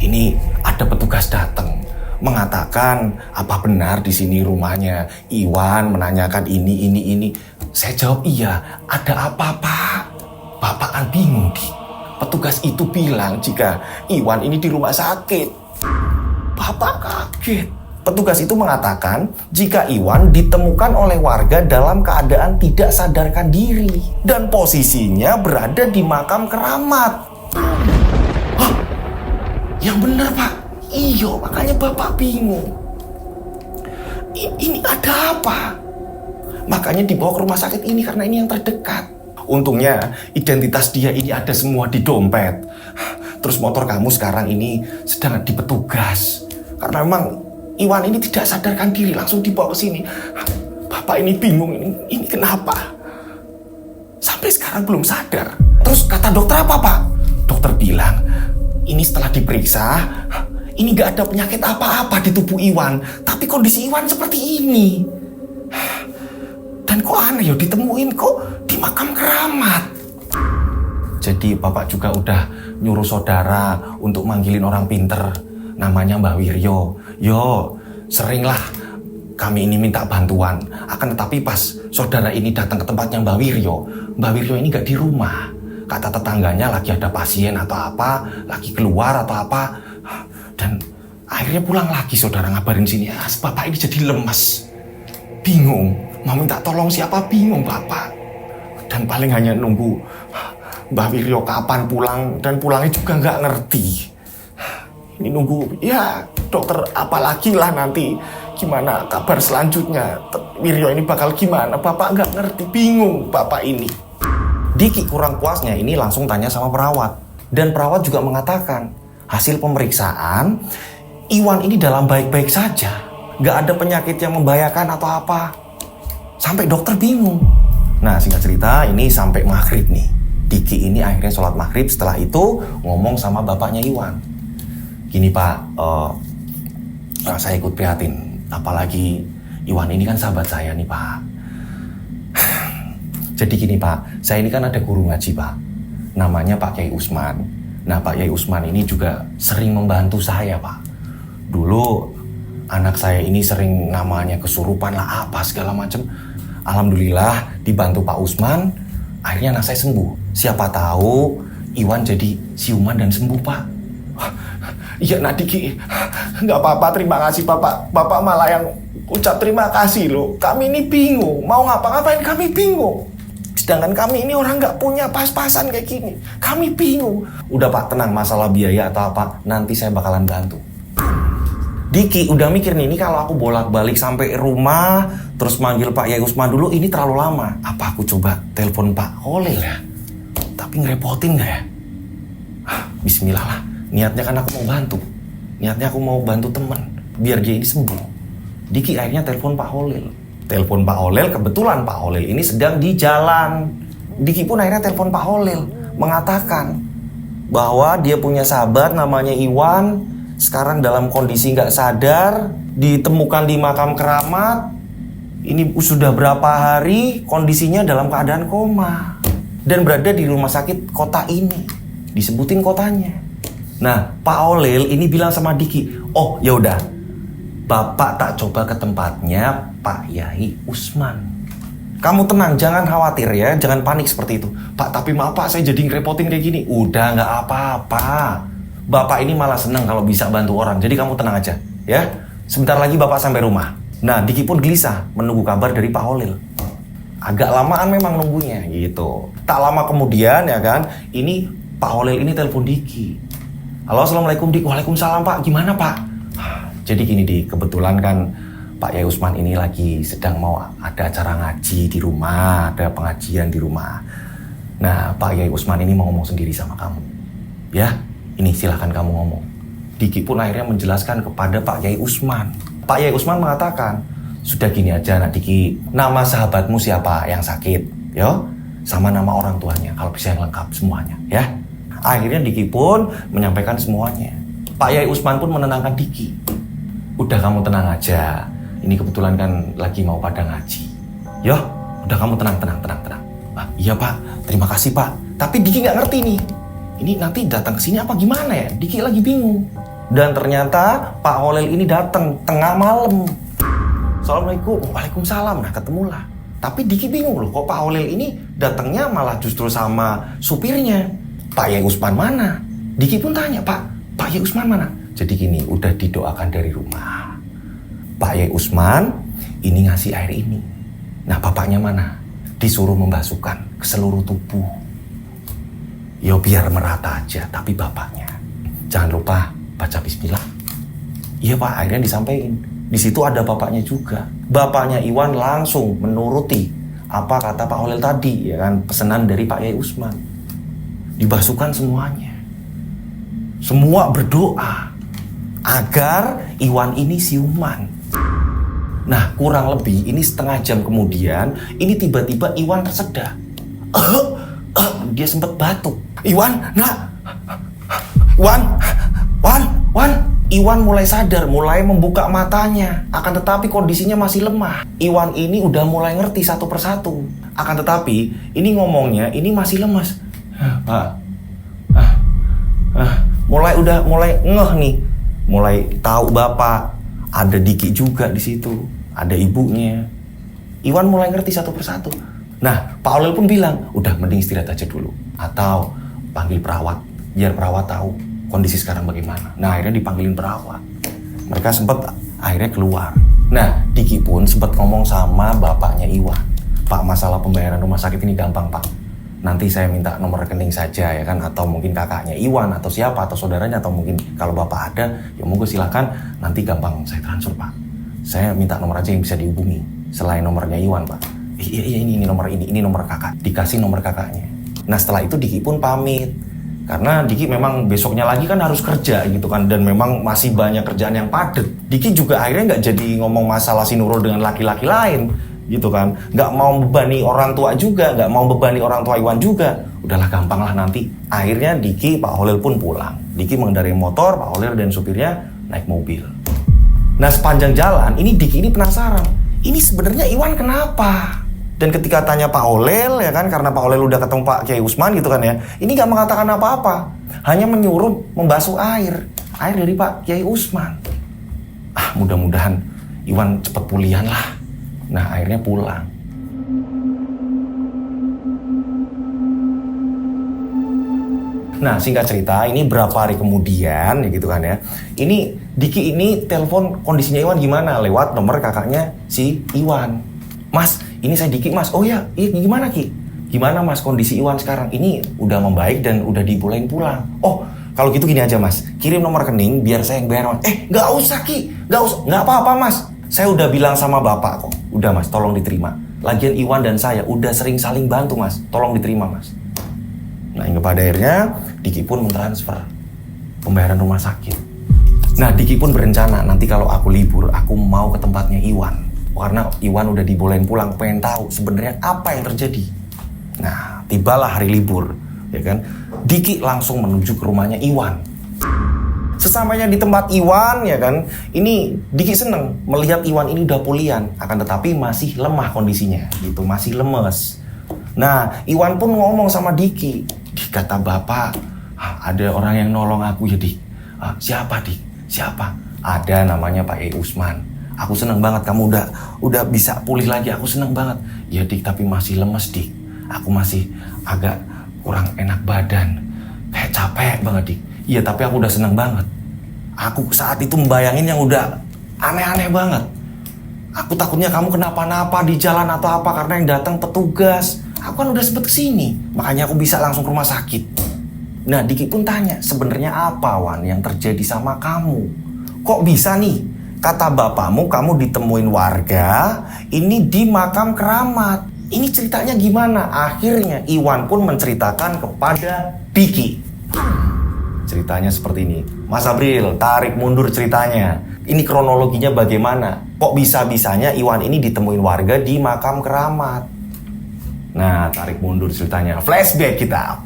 ini ada petugas datang. Mengatakan apa benar di sini rumahnya Iwan, menanyakan ini. Saya jawab iya. Ada apa, Pak? Bapak kan bingung, Dik. Petugas itu bilang jika Iwan ini di rumah sakit. Bapak kaget. Petugas itu mengatakan jika Iwan ditemukan oleh warga dalam keadaan tidak sadarkan diri dan posisinya berada di makam keramat. Hah? Yang benar, Pak? Iya, makanya Bapak bingung. Ini ada apa? Makanya dibawa ke rumah sakit ini karena ini yang terdekat. Untungnya identitas dia ini ada semua di dompet. Terus motor kamu sekarang ini sedang di petugas. Karena memang Iwan ini tidak sadarkan diri, langsung dibawa ke sini. Bapak ini bingung, ini kenapa? Sampai sekarang belum sadar. Terus kata dokter apa, Pak? Dokter bilang, ini setelah diperiksa, ini gak ada penyakit apa-apa di tubuh Iwan. Tapi kondisi Iwan seperti ini. Dan kok aneh ya, ditemuin kok di makam keramat. Jadi Bapak juga udah nyuruh saudara untuk manggilin orang pinter. Namanya Mbah Wiryo. Yo, seringlah kami ini minta bantuan. Akan tetapi pas saudara ini datang ke tempatnya Mbah Wiryo ini gak di rumah. Kata tetangganya lagi ada pasien atau apa, lagi keluar atau apa. Dan akhirnya pulang lagi saudara ngabarin sini. Bapak ini jadi lemes. Bingung, mau minta tolong siapa, bingung Bapak. Dan paling hanya nunggu Mbah Wiryo kapan pulang, dan pulangnya juga gak ngerti. Ini nunggu, ya dokter apalagi lah nanti gimana kabar selanjutnya, Wiryo ini bakal gimana, Bapak nggak ngerti, bingung Bapak ini. Diki kurang puasnya ini langsung tanya sama perawat, dan perawat juga mengatakan hasil pemeriksaan Iwan ini dalam baik-baik saja, nggak ada penyakit yang membahayakan atau apa. Sampai dokter bingung. Nah singkat cerita ini sampai maghrib nih, Diki ini akhirnya sholat maghrib, setelah itu ngomong sama bapaknya Iwan. Gini Pak, saya ikut prihatin, apalagi Iwan ini kan sahabat saya nih Pak. Jadi gini Pak, saya ini kan ada guru ngaji Pak, namanya Pak Kiai Usman. Nah Pak Kiai Usman ini juga sering membantu saya Pak. Dulu anak saya ini sering namanya kesurupan lah apa segala macam. Alhamdulillah dibantu Pak Usman, akhirnya anak saya sembuh. Siapa tahu Iwan jadi siuman dan sembuh Pak. Iya nak Diki, nggak apa-apa, terima kasih Bapak. Bapak malah yang ucap terima kasih loh. Kami ini bingung, mau ngapa-ngapain kami bingung. Sedangkan kami ini orang nggak punya pas-pasan kayak gini. Kami bingung. Udah Pak tenang, masalah biaya atau apa, nanti saya bakalan bantu. Diki udah mikir nih, ini kalau aku bolak-balik sampai rumah, terus manggil Pak Kiai Usman dulu, ini terlalu lama. Apa aku coba telepon Pak Holil ya? Tapi ngerepotin nggak ya? Bismillah lah. Niatnya kan aku mau bantu. Niatnya aku mau bantu teman biar dia ini sembuh. Diki akhirnya telepon Pak Holil. Telepon Pak Holil, kebetulan Pak Holil ini sedang di jalan. Diki pun akhirnya telepon Pak Holil, mengatakan bahwa dia punya sahabat namanya Iwan, sekarang dalam kondisi nggak sadar, ditemukan di makam keramat. Ini sudah berapa hari kondisinya dalam keadaan koma dan berada di rumah sakit kota ini. Disebutin kotanya. Nah, Pak Holil ini bilang sama Diki, oh ya udah, Bapak tak coba ke tempatnya Pak Kiai Usman. Kamu tenang, jangan khawatir ya, jangan panik seperti itu. Pak, tapi maaf Pak, saya jadi ngerepotin kayak gini. Udah nggak apa-apa. Bapak ini malah seneng kalau bisa bantu orang, jadi kamu tenang aja, ya. Sebentar lagi Bapak sampai rumah. Nah, Diki pun gelisah menunggu kabar dari Pak Holil. Agak lamaan memang nunggunya gitu. Tak lama kemudian ya kan, ini Pak Holil ini telepon Diki. Halo, assalamualaikum Dik. Waalaikumsalam Pak. Gimana Pak? Jadi gini Dik, kebetulan kan Pak Kiai Usman ini lagi sedang mau ada acara ngaji di rumah, ada pengajian di rumah. Nah, Pak Kiai Usman ini mau ngomong sendiri sama kamu. Ya, ini silahkan kamu ngomong. Diki pun akhirnya menjelaskan kepada Pak Kiai Usman. Pak Kiai Usman mengatakan, sudah gini aja nak Diki, nama sahabatmu siapa yang sakit, yo, sama nama orang tuanya, kalau bisa yang lengkap semuanya, ya. Akhirnya Diki pun menyampaikan semuanya. Pak Kiai Usman pun menenangkan Diki. Udah kamu tenang aja. Ini kebetulan kan lagi mau pada ngaji. Yo, udah kamu tenang. Iya Pak, terima kasih Pak. Tapi Diki nggak ngerti nih. Ini nanti datang ke sini apa gimana ya? Diki lagi bingung. Dan ternyata Pak Holil ini datang tengah malam. Assalamualaikum, waalaikumsalam. Nah ketemulah. Tapi Diki bingung loh, kok Pak Holil ini datangnya malah justru sama supirnya. Pak Kiai Usman mana? Diki pun tanya, Pak Kiai Usman mana? Jadi gini, udah didoakan dari rumah. Pak Kiai Usman ini ngasih air ini. Nah bapaknya mana? Disuruh membasuhkan ke seluruh tubuh. Ya biar merata aja, tapi bapaknya jangan lupa baca bismillah. Iya Pak, akhirnya disampaikan. Di situ ada bapaknya juga. Bapaknya Iwan langsung menuruti apa kata Pak Holil tadi, ya kan, pesanan dari Pak Kiai Usman. Dibasuhkan semuanya. Semua berdoa. agar Iwan ini siuman. Nah, kurang lebih ini setengah jam kemudian, ini tiba-tiba Iwan tersedak. Dia sempat batuk. Iwan, nak. Wan. Iwan mulai sadar, mulai membuka matanya. Akan tetapi kondisinya masih lemah. Iwan ini udah mulai ngerti satu persatu. Akan tetapi, ini ngomongnya, ini masih lemas. Mulai ngeh nih. Mulai tahu bapak. Ada Diki juga di situ. Ada ibunya. Iwan mulai ngerti satu persatu. Nah, Pak Olel pun bilang, udah mending istirahat aja dulu. Atau panggil perawat. Biar perawat tahu kondisi sekarang bagaimana. Nah, akhirnya dipanggilin perawat. Mereka sempat akhirnya keluar. Nah, Diki pun sempat ngomong sama bapaknya Iwan. Pak, masalah pembayaran rumah sakit ini gampang, Pak. Nanti saya minta nomor rekening saja ya kan. Atau mungkin kakaknya Iwan atau siapa. Atau saudaranya. Atau mungkin kalau bapak ada, ya monggo silakan. Nanti gampang saya transfer, Pak. Saya minta nomor aja yang bisa dihubungi. Selain nomornya Iwan, Pak. Iya, ini nomor ini. Ini nomor kakak. Dikasih nomor kakaknya. Nah, setelah itu Diki pun pamit. Karena Diki memang besoknya lagi kan harus kerja gitu kan. Dan memang masih banyak kerjaan yang padat. Diki juga akhirnya nggak jadi ngomong masalah si Nurul dengan laki-laki lain gitu kan. Nggak mau bebani orang tua juga. Nggak mau bebani orang tua Iwan juga. Udahlah, gampang lah nanti. Akhirnya Diki, Pak Holil pun pulang. Diki mengendarai motor, Pak Holil dan supirnya naik mobil. Nah, sepanjang jalan ini Diki ini penasaran. Ini sebenarnya Iwan kenapa? Dan ketika tanya Pak Olel ya kan, karena Pak Olel udah ketemu Pak Kiai Usman gitu kan ya, ini gak mengatakan apa-apa, hanya menyuruh membasuh air dari Pak Kiai Usman. Mudah-mudahan Iwan cepet pulihan lah. Nah, akhirnya pulang. Nah, singkat cerita, ini berapa hari kemudian ya gitu kan ya, ini Diki ini telepon kondisinya Iwan gimana lewat nomor kakaknya si Iwan. Mas, ini saya Diki, Mas. Oh ya, gimana Ki? Gimana Mas kondisi Iwan sekarang? Ini udah membaik dan udah dibolehin pulang. Oh, kalau gitu gini aja Mas, kirim nomor rekening biar saya yang bayar Mas. Nggak usah Ki, nggak apa-apa Mas. Saya udah bilang sama bapak kok. Udah Mas, tolong diterima. Lagian Iwan dan saya udah sering saling bantu Mas. Tolong diterima Mas. Nah, hingga pada akhirnya Diki pun mentransfer pembayaran rumah sakit. Nah, Diki pun berencana nanti kalau aku libur, aku mau ke tempatnya Iwan. Karena Iwan udah dibolehin pulang, pengen tahu sebenarnya apa yang terjadi. Nah, tibalah hari libur, ya kan? Diki langsung menuju ke rumahnya Iwan. Sesampainya di tempat Iwan, ya kan? Ini Diki seneng melihat Iwan ini udah pulihan, akan tetapi masih lemah kondisinya, gitu, masih lemes. Nah, Iwan pun ngomong sama Diki. Kata bapak, ada orang yang nolong aku ya Dik. Siapa Dik? Siapa? Ada namanya Pak Kiai Usman. Aku seneng banget kamu udah bisa pulih lagi. Aku seneng banget. Ya Dik, tapi masih lemes Dik. Aku masih agak kurang enak badan. Kayak capek banget Dik. Iya, tapi aku udah seneng banget. Aku saat itu membayangin yang udah aneh-aneh banget. Aku takutnya kamu kenapa-napa di jalan atau apa karena yang datang petugas. Aku kan udah sempet kesini, makanya aku bisa langsung ke rumah sakit. Nah, Diki pun tanya, sebenarnya apa Wan yang terjadi sama kamu? Kok bisa nih? Kata bapakmu kamu ditemuin warga, ini di makam keramat. Ini ceritanya gimana? Akhirnya Iwan pun menceritakan kepada Diki. Ceritanya seperti ini. Mas April, tarik mundur ceritanya. Ini kronologinya bagaimana? Kok bisa-bisanya Iwan ini ditemuin warga di makam keramat? Nah, tarik mundur ceritanya. Flashback kita.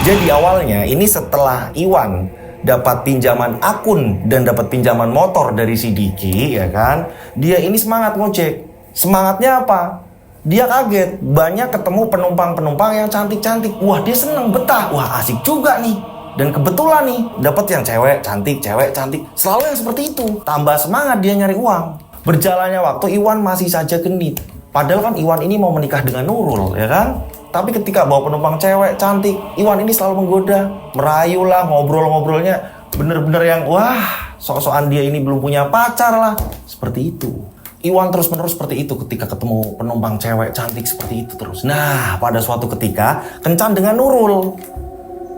Jadi awalnya ini setelah Iwan dapat pinjaman akun dan dapat pinjaman motor dari si Diki, ya kan? Dia ini semangat ngojek. Semangatnya apa? Dia kaget banyak ketemu penumpang-penumpang yang cantik-cantik. Wah, dia seneng, betah. Wah, asik juga nih. Dan kebetulan nih dapat yang cewek cantik. Selalu yang seperti itu. Tambah semangat dia nyari uang. Berjalannya waktu Iwan masih saja genit. Padahal kan Iwan ini mau menikah dengan Nurul, ya kan? Tapi ketika bawa penumpang cewek cantik, Iwan ini selalu menggoda, merayu lah, ngobrol-ngobrolnya bener-bener yang wah, sok-sokan dia ini belum punya pacar lah. Seperti itu. Iwan terus-menerus seperti itu ketika ketemu penumpang cewek cantik seperti itu terus. Nah, pada suatu ketika kencan dengan Nurul.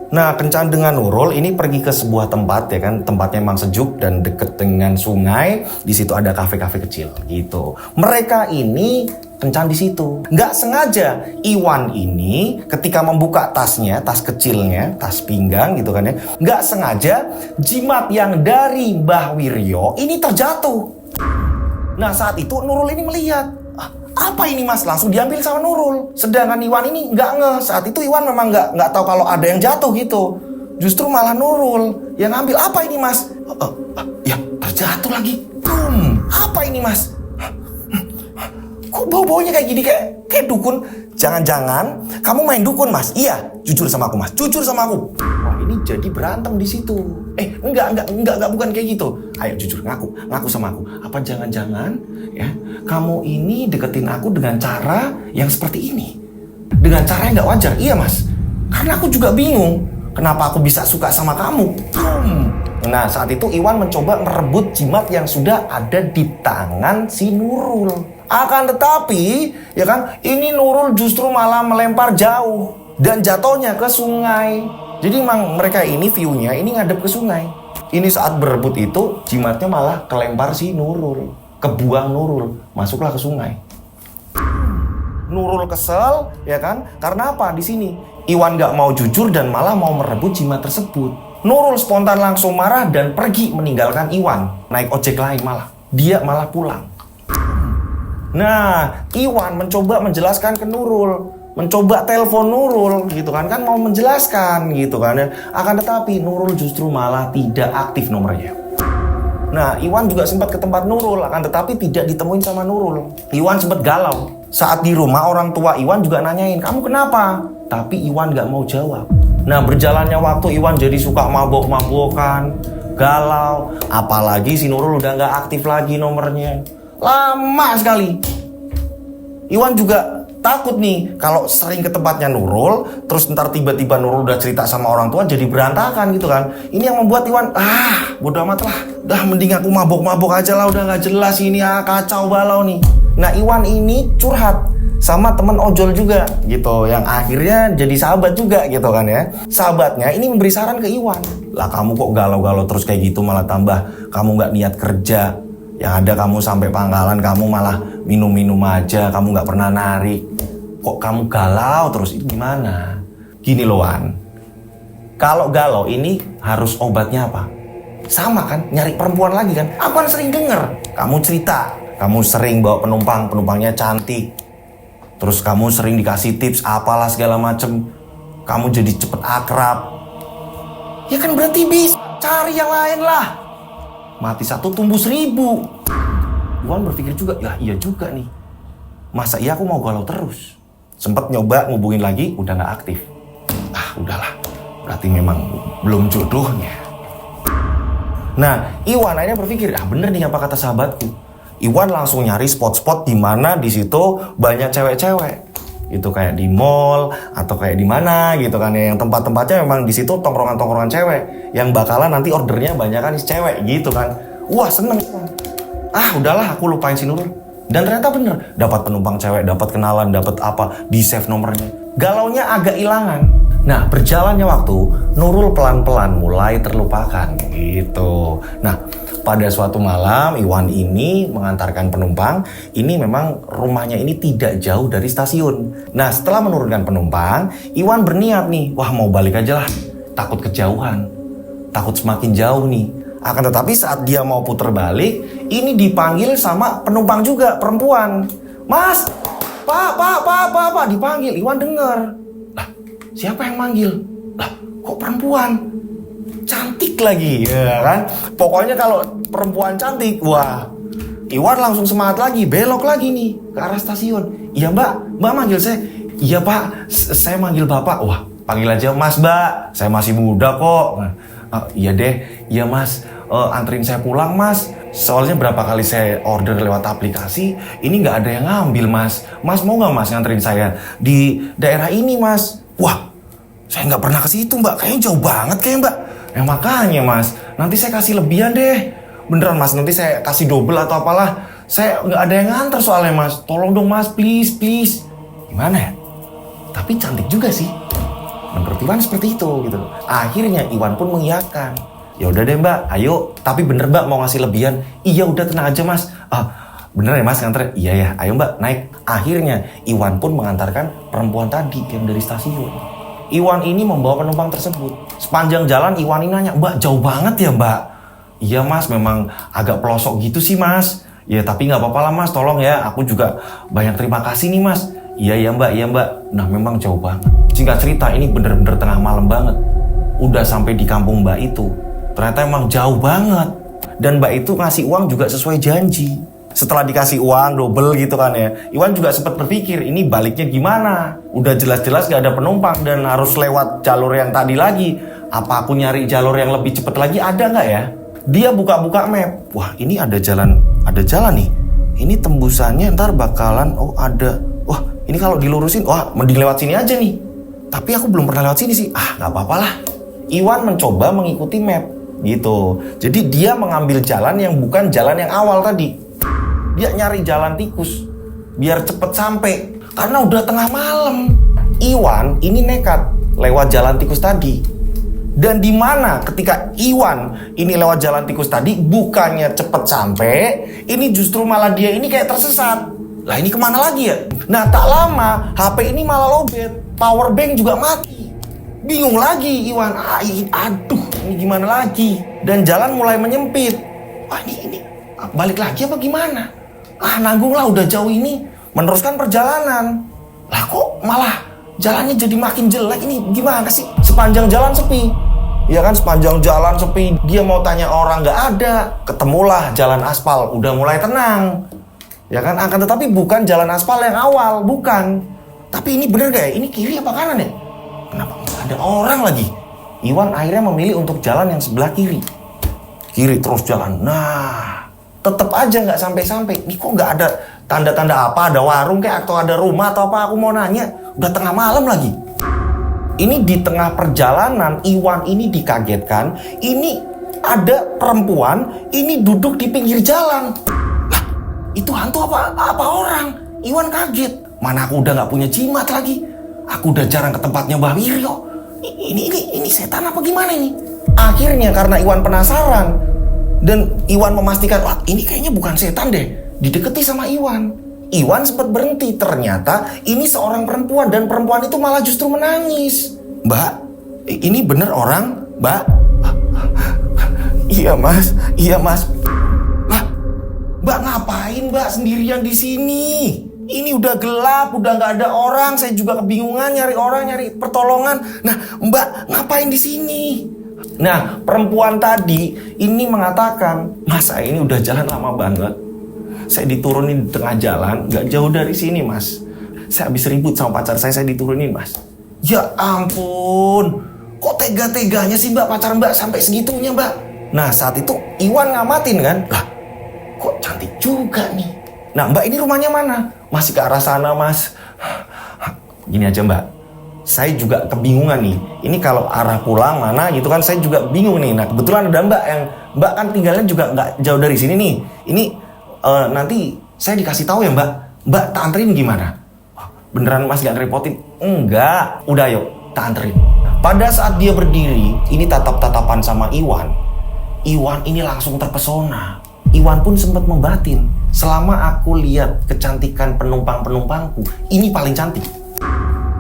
Nah, kencan dengan Nurul ini pergi ke sebuah tempat ya kan, tempatnya memang sejuk dan deket dengan sungai. Di situ ada kafe-kafe kecil gitu. Mereka ini kencan di situ. Nggak sengaja Iwan ini ketika membuka tasnya, tas kecilnya, tas pinggang gitu kan ya, nggak sengaja jimat yang dari Mbah Wiryo ini terjatuh. Nah, saat itu Nurul ini melihat, apa ini mas? Langsung diambil sama Nurul. Sedangkan Iwan ini nggak ngeh. Saat itu Iwan memang nggak tahu kalau ada yang jatuh gitu. Justru malah Nurul yang ngambil. Apa ini mas? Ya terjatuh lagi. Apa ini mas? Kok bau-baunya kayak gini, kayak dukun? Jangan-jangan kamu main dukun mas? Iya, jujur sama aku mas. Jujur sama aku. Wah, ini jadi berantem di situ. Enggak, bukan kayak gitu. Ayo jujur, ngaku sama aku. Apa jangan-jangan ya kamu ini deketin aku dengan cara yang seperti ini? Dengan cara yang nggak wajar? Iya mas. Karena aku juga bingung. Kenapa aku bisa suka sama kamu? Nah, saat itu Iwan mencoba merebut jimat yang sudah ada di tangan si Nurul. Akan tetapi, ya kan, ini Nurul justru malah melempar jauh dan jatuhnya ke sungai. Jadi memang mereka ini view-nya ini ngadep ke sungai. Ini saat berebut itu jimatnya malah kelempar si Nurul, kebuang Nurul, masuklah ke sungai. Nurul kesel, ya kan? Karena apa di sini? Iwan nggak mau jujur dan malah mau merebut jimat tersebut. Nurul spontan langsung marah dan pergi meninggalkan Iwan. Naik ojek lain malah. Dia malah pulang. Nah, Iwan mencoba menjelaskan ke Nurul, mencoba telepon Nurul gitu kan mau menjelaskan gitu kan ya. Akan tetapi Nurul justru malah tidak aktif nomornya. Nah, Iwan juga sempat ke tempat Nurul, akan tetapi tidak ditemuin sama Nurul. Iwan sempat galau. Saat di rumah orang tua Iwan juga nanyain, kamu kenapa? Tapi Iwan gak mau jawab. Nah, berjalannya waktu Iwan jadi suka mabok-mabokan, galau. Apalagi si Nurul udah gak aktif lagi nomornya. Lama sekali. Iwan juga takut nih kalau sering ke tempatnya Nurul, terus ntar tiba-tiba Nurul udah cerita sama orang tua jadi berantakan gitu kan. Ini yang membuat Iwan, bodo amat lah. Dah mending aku mabok-mabok aja lah, udah gak jelas ini, kacau balau nih. Nah, Iwan ini curhat sama temen ojol juga gitu, yang akhirnya jadi sahabat juga gitu kan ya. Sahabatnya ini memberi saran ke Iwan, lah kamu kok galau-galau terus kayak gitu, malah tambah kamu gak niat kerja. Yang ada kamu sampai pangkalan kamu malah minum-minum aja, kamu gak pernah narik. Kok kamu galau terus, itu gimana? Gini loh Wan, kalau galau ini harus obatnya apa? Sama kan, nyari perempuan lagi kan. Aku kan sering denger kamu cerita, kamu sering bawa penumpang, penumpangnya cantik. Terus kamu sering dikasih tips apalah segala macem, kamu jadi cepet akrab. Ya kan berarti bisa cari yang lain lah. Mati satu tumbuh 1000. Iwan berpikir juga, ya iya juga nih. Masa iya aku mau galau terus? Sempet nyoba ngubungin lagi, udah gak aktif. Udahlah, berarti memang belum jodohnya. Nah, Iwan akhirnya berpikir, bener nih apa kata sahabatku. Iwan langsung nyari spot-spot di mana di situ banyak cewek-cewek. Itu kayak di mall atau kayak di mana gitu kan ya, yang tempat-tempatnya memang di situ tongkrongan-tongkrongan cewek yang bakalan nanti ordernya banyak kan cewek gitu kan. Wah, seneng. Udahlah aku lupain si Nurul. Dan ternyata bener, dapat penumpang cewek, dapat kenalan, dapat apa, di save nomornya. Galaunya agak hilangan. Nah, berjalannya waktu, Nurul pelan-pelan mulai terlupakan gitu. Nah, pada suatu malam, Iwan ini mengantarkan penumpang. Ini memang rumahnya ini tidak jauh dari stasiun. Nah, setelah menurunkan penumpang, Iwan berniat nih, wah mau balik aja lah. Takut kejauhan, takut semakin jauh nih. Akan tetapi saat dia mau putar balik, ini dipanggil sama penumpang juga, perempuan. Mas, Pak, dipanggil. Iwan dengar. Lah, siapa yang manggil? Lah, kok perempuan? Cantik lagi, ya kan? Pokoknya kalau perempuan cantik, wah, Iwan langsung semangat lagi, belok lagi nih ke arah stasiun. Iya mbak manggil saya. Iya pak, saya manggil bapak. Wah, panggil aja mas mbak, saya masih muda kok. Iya deh, iya mas, anterin saya pulang mas. Soalnya berapa kali saya order lewat aplikasi, ini nggak ada yang ngambil mas. Mas mau nggak mas nganterin saya di daerah ini mas? Wah, saya nggak pernah ke situ mbak, kayaknya jauh banget kayak mbak. Makanya mas, nanti saya kasih lebihan deh. Beneran mas, nanti saya kasih double atau apalah. Saya nggak ada yang nganter soalnya mas. Tolong dong mas, please. Gimana ya? Tapi cantik juga sih. Menurut Iwan seperti itu gitu. Akhirnya Iwan pun mengiyakan. Ya udah deh mbak, ayo. Tapi bener mbak mau ngasih lebihan. Iya udah tenang aja mas. Bener ya mas nganter? Iya ya, ayo mbak naik. Akhirnya Iwan pun mengantarkan perempuan tadi yang dari stasiun. Iwan ini membawa penumpang tersebut. Sepanjang jalan Iwan ini nanya, mbak jauh banget ya mbak? Iya mas, memang agak pelosok gitu sih mas. Ya tapi gak apa-apa lah mas, tolong ya. Aku juga banyak terima kasih nih mas. Iya mbak. Nah memang jauh banget. Singkat cerita ini bener-bener tengah malam banget. Udah sampai di kampung mbak itu. Ternyata emang jauh banget. Dan mbak itu ngasih uang juga sesuai janji. Setelah dikasih uang double gitu kan ya, Iwan juga sempat berpikir ini baliknya gimana. Udah jelas-jelas gak ada penumpang dan harus lewat jalur yang tadi lagi. Apa aku nyari jalur yang lebih cepat lagi, ada gak ya? Dia buka-buka map. Wah ini ada jalan nih. Ini tembusannya ntar bakalan, ada. Wah ini kalau dilurusin, wah mending lewat sini aja nih. Tapi aku belum pernah lewat sini sih. Gak apa-apa lah. Iwan mencoba mengikuti map gitu. Jadi dia mengambil jalan yang bukan jalan yang awal tadi. Dia nyari jalan tikus biar cepet sampai karena udah tengah malam. Iwan ini nekat lewat jalan tikus tadi. Dan di mana ketika Iwan ini lewat jalan tikus tadi bukannya cepet sampai, ini justru malah dia ini kayak tersesat. Lah ini kemana lagi ya? Nah tak lama HP ini malah lowbat, power bank juga mati. Bingung lagi Iwan. Aduh ini gimana lagi? Dan jalan mulai menyempit. Wah ini balik lagi apa gimana? Nanggung lah udah jauh ini, meneruskan perjalanan. Lah kok malah jalannya jadi makin jelek, ini gimana sih? Sepanjang jalan sepi. Ya kan sepanjang jalan sepi, dia mau tanya orang gak ada. Ketemulah jalan aspal, udah mulai tenang. Ya kan, akan tetapi bukan jalan aspal yang awal, bukan. Tapi ini bener gak ya? Ini kiri apa kanan ya? Kenapa gak ada orang lagi? Iwan akhirnya memilih untuk jalan yang sebelah kiri. Kiri terus jalan. Nah tetep aja nggak sampai-sampai. Ini kok nggak ada tanda-tanda apa, ada warung kayak atau ada rumah atau apa? Aku mau nanya, udah tengah malam lagi. Ini di tengah perjalanan Iwan ini dikagetkan. Ini ada perempuan ini duduk di pinggir jalan. Lah, itu hantu apa orang? Iwan kaget. Mana aku udah nggak punya jimat lagi. Aku udah jarang ke tempatnya Mbah Wiryo. Ini setan apa gimana ini? Akhirnya karena Iwan penasaran. Dan Iwan memastikan, wah ini kayaknya bukan setan deh. Dideketi sama Iwan. Iwan sempat berhenti. Ternyata ini seorang perempuan. Dan perempuan itu malah justru menangis. Mbak, ini bener orang? Mbak? Iya mas. Lah, Mbak ngapain mbak sendirian di sini? Ini udah gelap, udah nggak ada orang. Saya juga kebingungan nyari pertolongan. Nah mbak ngapain di sini? Nah, perempuan tadi ini mengatakan, mas saya ini udah jalan lama banget. Saya diturunin di tengah jalan, gak jauh dari sini mas. Saya habis ribut sama pacar saya diturunin mas. Ya ampun, kok tega-teganya sih mbak pacar mbak sampai segitunya mbak. Nah saat itu Iwan ngamatin kan, lah kok cantik juga nih. Nah mbak ini rumahnya mana? Masih ke arah sana mas. Gini aja mbak, saya juga kebingungan nih. Ini kalau arah pulang mana gitu kan saya juga bingung nih. Nah kebetulan ada mbak kan tinggalnya juga nggak jauh dari sini nih. Ini nanti saya dikasih tahu ya mbak. Mbak tak anterin gimana? Beneran mas gak ngerepotin? Enggak. Udah yuk tak anterin. Pada saat dia berdiri, ini tatap-tatapan sama Iwan. Iwan ini langsung terpesona. Iwan pun sempat membatin. Selama aku lihat kecantikan penumpang-penumpangku, ini paling cantik.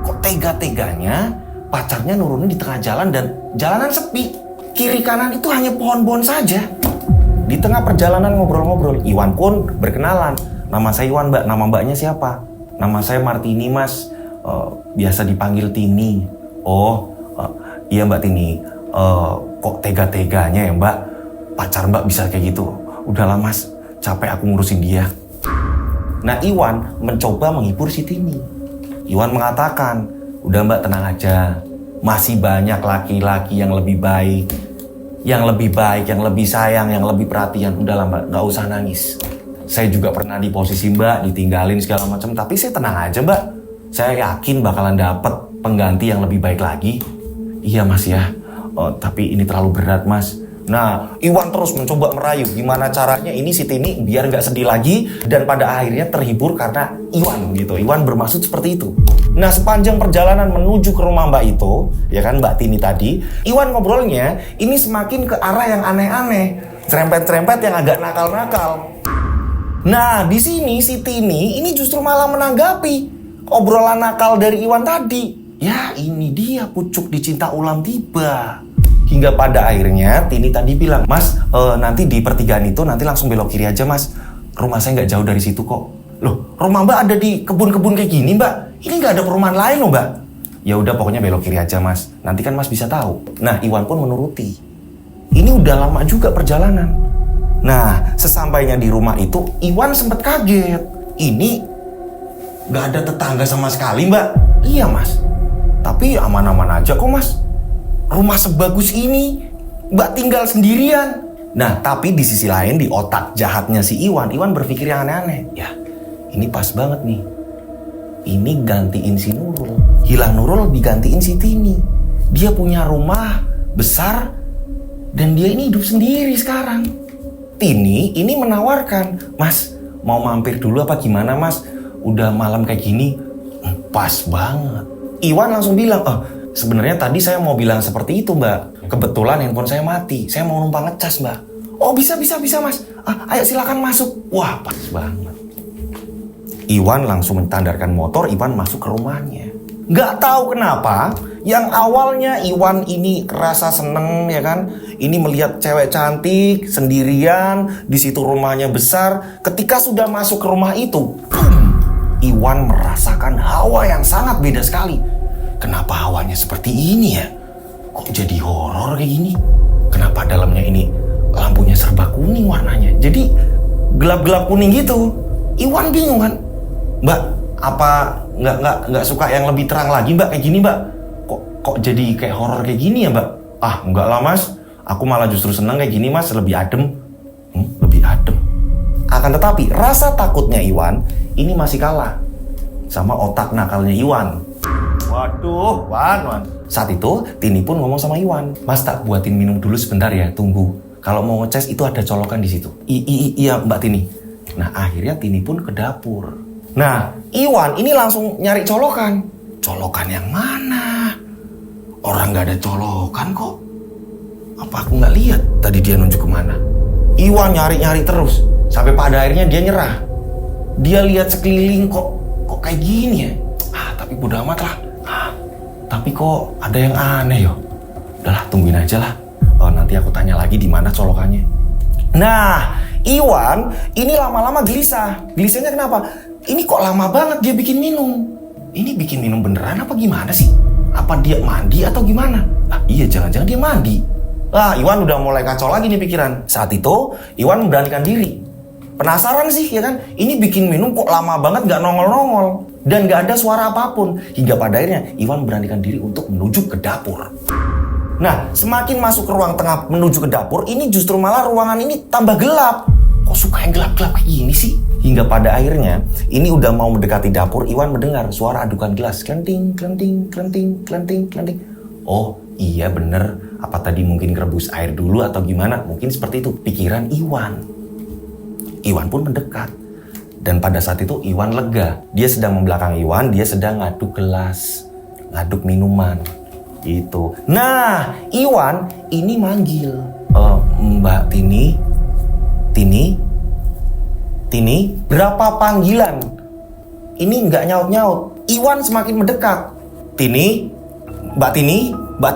Kok tega-teganya pacarnya nurunin di tengah jalan dan jalanan sepi. Kiri kanan itu hanya pohon-pohon saja. Di tengah perjalanan ngobrol-ngobrol, Iwan pun berkenalan. Nama saya Iwan mbak, nama mbaknya siapa? Nama saya Martini mas, biasa dipanggil Tini. Iya mbak Tini, kok tega-teganya ya mbak? Pacar mbak bisa kayak gitu. Udahlah mas, capek aku ngurusin dia. Nah Iwan mencoba menghibur si Tini. Iwan mengatakan, udah mbak tenang aja, masih banyak laki-laki yang lebih baik, yang lebih sayang, yang lebih perhatian. Udahlah mbak, gak usah nangis. Saya juga pernah di posisi mbak, ditinggalin segala macam, tapi saya tenang aja mbak. Saya yakin bakalan dapet pengganti yang lebih baik lagi. Iya mas ya, tapi ini terlalu berat mas. Nah, Iwan terus mencoba merayu gimana caranya ini si Tini biar nggak sedih lagi, dan pada akhirnya terhibur karena Iwan gitu. Iwan bermaksud seperti itu. Nah, sepanjang perjalanan menuju ke rumah Mbak itu, ya kan Mbak Tini tadi, Iwan ngobrolnya ini semakin ke arah yang aneh-aneh, cerempet-cerempet yang agak nakal-nakal. Nah, di sini si Tini ini justru malah menanggapi obrolan nakal dari Iwan tadi. Ya, ini dia pucuk dicinta ulam tiba. Hingga pada akhirnya Tini tadi bilang, "Mas, nanti di pertigaan itu nanti langsung belok kiri aja, Mas. Rumah saya nggak jauh dari situ kok." "Loh, rumah Mbak ada di kebun-kebun kayak gini, Mbak? Ini nggak ada perumahan lain loh, Mbak." "Ya udah, pokoknya belok kiri aja, Mas. Nanti kan Mas bisa tahu." Nah, Iwan pun menuruti. Ini udah lama juga perjalanan. Nah, sesampainya di rumah itu, Iwan sempat kaget. Ini nggak ada tetangga sama sekali, Mbak. "Iya, Mas. Tapi aman-aman aja kok, Mas. Rumah sebagus ini, Mbak tinggal sendirian." Nah, tapi di sisi lain, di otak jahatnya si Iwan berpikir yang aneh-aneh. Ya, ini pas banget nih. Ini gantiin si Nurul. Hilang Nurul, digantiin si Tini. Dia punya rumah besar, dan dia ini hidup sendiri sekarang. Tini ini menawarkan, "Mas, mau mampir dulu apa gimana, Mas? Udah malam kayak gini." Pas banget. Iwan langsung bilang, "Sebenarnya tadi saya mau bilang seperti itu, Mbak. Kebetulan handphone saya mati. Saya mau numpang ngecas, Mbak." "Oh, bisa, Mas. Ayo silakan masuk." Wah, pas banget. Iwan langsung mentandarkan motor, Iwan masuk ke rumahnya. Nggak tahu kenapa, yang awalnya Iwan ini kerasa seneng, ya kan? Ini melihat cewek cantik, sendirian, di situ rumahnya besar. Ketika sudah masuk ke rumah itu, Iwan merasakan hawa yang sangat beda sekali. Kenapa hawanya seperti ini ya? Kok jadi horor kayak gini? Kenapa dalamnya ini lampunya serba kuning warnanya? Jadi gelap-gelap kuning gitu. Iwan bingung kan? "Mbak, apa nggak suka yang lebih terang lagi, Mbak, kayak gini, Mbak? Kok jadi kayak horor kayak gini ya, Mbak?" "Ah, enggak lah, Mas. Aku malah justru senang kayak gini, Mas. Lebih adem." Lebih adem. Akan tetapi rasa takutnya Iwan ini masih kalah sama otak nakalnya Iwan. Waduh, Wan. Saat itu Tini pun ngomong sama Iwan, "Mas, tak buatin minum dulu sebentar ya, tunggu. Kalau mau ngecas itu ada colokan di situ." Iya, Mbak Tini." Nah, akhirnya Tini pun ke dapur. Nah, Iwan ini langsung nyari colokan. Colokan yang mana? Orang nggak ada colokan kok. Apa aku nggak lihat tadi dia nunjuk kemana? Iwan nyari-nyari terus sampai pada akhirnya dia nyerah. Dia lihat sekeliling, kok kayak gini ya. Tapi bodo amat lah. Tapi kok ada yang aneh yo. Udahlah, tungguin aja lah. Nanti aku tanya lagi di mana colokannya. Nah, Iwan ini lama-lama gelisah. Gelisahnya kenapa? Ini kok lama banget dia bikin minum. Ini bikin minum beneran apa gimana sih? Apa dia mandi atau gimana? Iya, jangan-jangan dia mandi. Iwan udah mulai kacau lagi nih pikiran. Saat itu, Iwan memberanikan diri. Penasaran sih, ya kan? Ini bikin minum kok lama banget gak nongol-nongol. Dan gak ada suara apapun. Hingga pada akhirnya, Iwan memberanikan diri untuk menuju ke dapur. Nah, semakin masuk ke ruang tengah menuju ke dapur, ini justru malah ruangan ini tambah gelap. Kok suka yang gelap-gelap kayak gini sih? Hingga pada akhirnya, ini udah mau mendekati dapur, Iwan mendengar suara adukan gelas. Klenting, klenting, klenting, klenting, klenting. Oh, iya bener. Apa tadi mungkin ngerebus air dulu atau gimana? Mungkin seperti itu pikiran Iwan. Iwan pun mendekat. Dan pada saat itu Iwan lega. Dia sedang membelakangi Iwan, dia sedang ngaduk gelas, ngaduk minuman. Itu. Nah, Iwan ini manggil, "Mbak Tini, berapa panggilan?" Ini nggak nyaut-nyaut. Iwan semakin mendekat. Mbak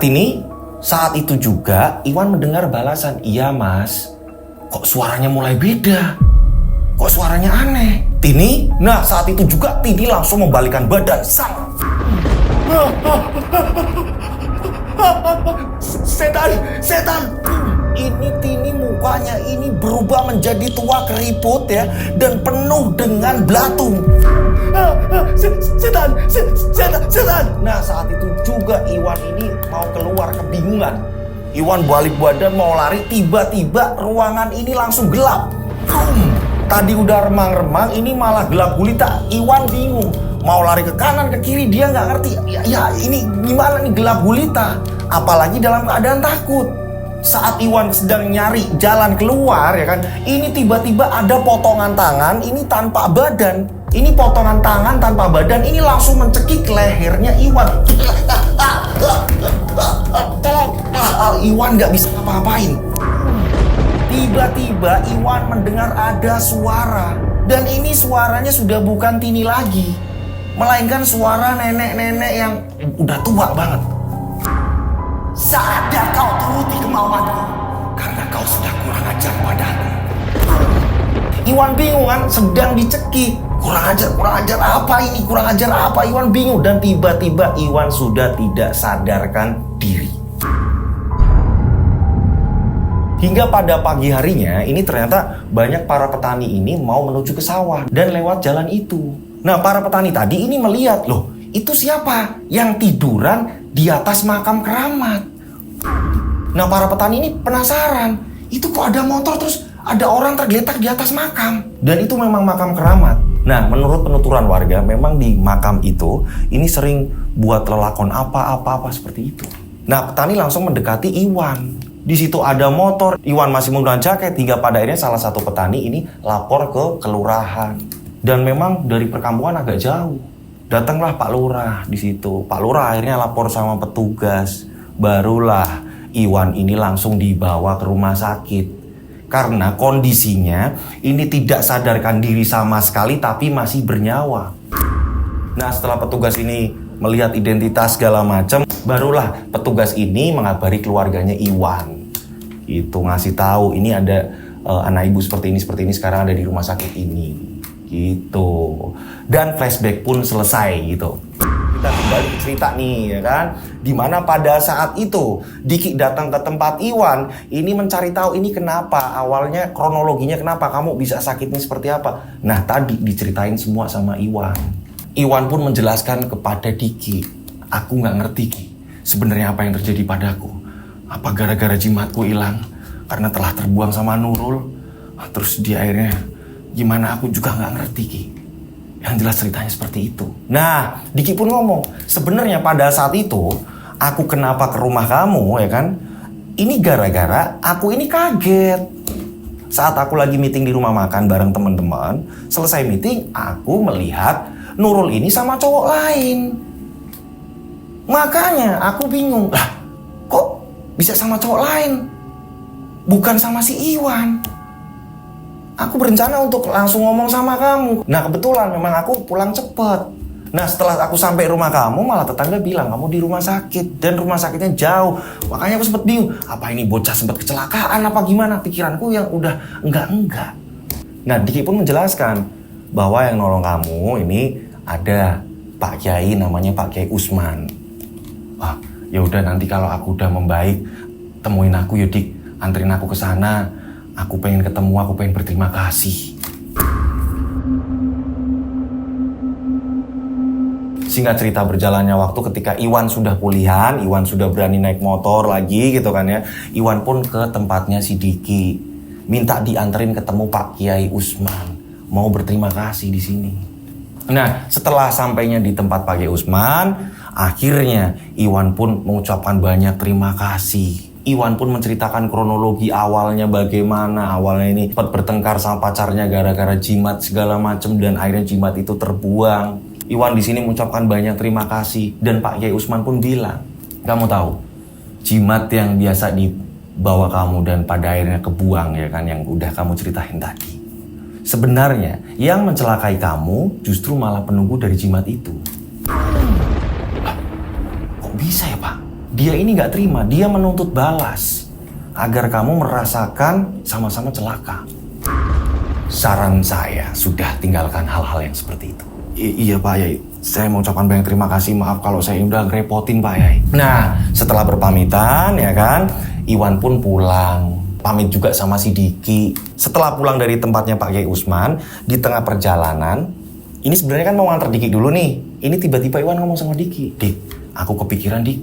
Tini. Saat itu juga Iwan mendengar balasan, "Iya, Mas." Kok suaranya mulai beda? Kok suaranya aneh? "Tini?" Nah, saat itu juga Tini langsung membalikkan badan. Setan. Ini Tini mukanya ini berubah menjadi tua keriput ya, dan penuh dengan belatung. Setan. Nah, saat itu juga Iwan ini mau keluar kebingungan. Iwan balik badan mau lari, tiba-tiba ruangan ini langsung gelap. Tadi udah remang-remang, ini malah gelap gulita. Iwan bingung, mau lari ke kanan ke kiri dia nggak ngerti. Ya ini gimana nih gelap gulita? Apalagi dalam keadaan takut. Saat Iwan sedang nyari jalan keluar ya kan, ini tiba-tiba ada potongan tangan ini tanpa badan. Ini potongan tangan tanpa badan ini langsung mencekik lehernya Iwan. Iwan nggak bisa ngapa-ngapain. Tiba-tiba Iwan mendengar ada suara. Dan ini suaranya sudah bukan Tini lagi, melainkan suara nenek-nenek yang udah tua banget. Saatnya kau turuti kemauanku, karena kau sudah kurang ajar padaku. Iwan bingung kan, sedang dicekik. Kurang ajar apa ini? Kurang ajar apa? Iwan bingung. Dan tiba-tiba Iwan sudah tidak sadarkan diri. Hingga pada pagi harinya, ini ternyata banyak para petani ini mau menuju ke sawah dan lewat jalan itu. Nah, para petani tadi ini melihat, loh, itu siapa yang tiduran di atas makam keramat? Nah, para petani ini penasaran, itu kok ada motor terus ada orang tergeletak di atas makam. Dan itu memang makam keramat. Nah, menurut penuturan warga, memang di makam itu ini sering buat lelakon apa-apa seperti itu. Nah, petani langsung mendekati Iwan. Di situ ada motor, Iwan masih menggunakan jaket, hingga pada akhirnya salah satu petani ini lapor ke kelurahan. Dan memang dari perkampungan agak jauh. Datanglah Pak Lurah di situ. Pak Lurah akhirnya lapor sama petugas. Barulah Iwan ini langsung dibawa ke rumah sakit. Karena kondisinya ini tidak sadarkan diri sama sekali tapi masih bernyawa. Nah, setelah petugas ini melihat identitas segala macam, barulah petugas ini mengabari keluarganya Iwan. Itu ngasih tahu ini ada anak ibu seperti ini sekarang ada di rumah sakit ini. Gitu. Dan flashback pun selesai gitu. Kita kembali ke cerita nih ya kan, dimana pada saat itu Diki datang ke tempat Iwan ini mencari tahu ini kenapa, awalnya kronologinya kenapa kamu bisa sakitnya seperti apa. Nah, tadi diceritain semua sama Iwan. Iwan pun menjelaskan kepada Diki, aku nggak ngerti Ki, sebenarnya apa yang terjadi padaku. Apa gara-gara jimatku hilang karena telah terbuang sama Nurul, terus dia akhirnya gimana aku juga nggak ngerti Ki. Yang jelas ceritanya seperti itu. Nah, Diki pun ngomong, sebenarnya pada saat itu aku kenapa ke rumah kamu ya kan, ini gara-gara aku ini kaget. Saat aku lagi meeting di rumah makan bareng teman-teman, selesai meeting aku melihat Nurul ini sama cowok lain. Makanya aku bingung, lah kok bisa sama cowok lain? Bukan sama si Iwan. Aku berencana untuk langsung ngomong sama kamu. Nah, kebetulan memang aku pulang cepet. Nah, setelah aku sampai rumah kamu, malah tetangga bilang kamu di rumah sakit. Dan rumah sakitnya jauh. Makanya aku sempet bingung, apa ini bocah sempet kecelakaan apa gimana? Pikiranku yang udah enggak. Nah, Diki pun menjelaskan bahwa yang nolong kamu ini ada Pak Kiai, namanya Pak Kiai Usman. Wah, ya udah nanti kalau aku udah membaik, temuin aku ya Dik, anterin aku ke sana. Aku pengen ketemu, aku pengen berterima kasih. Singkat cerita, berjalannya waktu ketika Iwan sudah pulihan, Iwan sudah berani naik motor lagi gitu kan ya. Iwan pun ke tempatnya si Diki, minta dianterin ketemu Pak Kiai Usman, mau berterima kasih di sini. Nah, setelah sampainya di tempat Pak Kiai Usman, akhirnya Iwan pun mengucapkan banyak terima kasih. Iwan pun menceritakan kronologi awalnya bagaimana awalnya ini sempat bertengkar sama pacarnya gara-gara jimat segala macam dan akhirnya jimat itu terbuang. Iwan di sini mengucapkan banyak terima kasih dan Pak Kiai Usman pun bilang, kamu tahu jimat yang biasa dibawa kamu dan pada akhirnya kebuang ya kan yang udah kamu ceritain tadi. Sebenarnya yang mencelakai kamu justru malah penunggu dari jimat itu. Kok bisa ya Pak? Dia ini gak terima, dia menuntut balas agar kamu merasakan sama-sama celaka. Saran saya sudah tinggalkan hal-hal yang seperti itu. Iya Pak Yai, saya mau ucapkan banyak terima kasih, maaf kalau saya udah ngerepotin Pak Yai. Nah, setelah berpamitan ya kan, Iwan pun pulang. Pamit juga sama si Diki. Setelah pulang dari tempatnya Pak Kiai Usman, di tengah perjalanan, ini sebenarnya kan mau nganter Diki dulu nih. Ini tiba-tiba Iwan ngomong sama Diki, Dik, aku kepikiran Dik,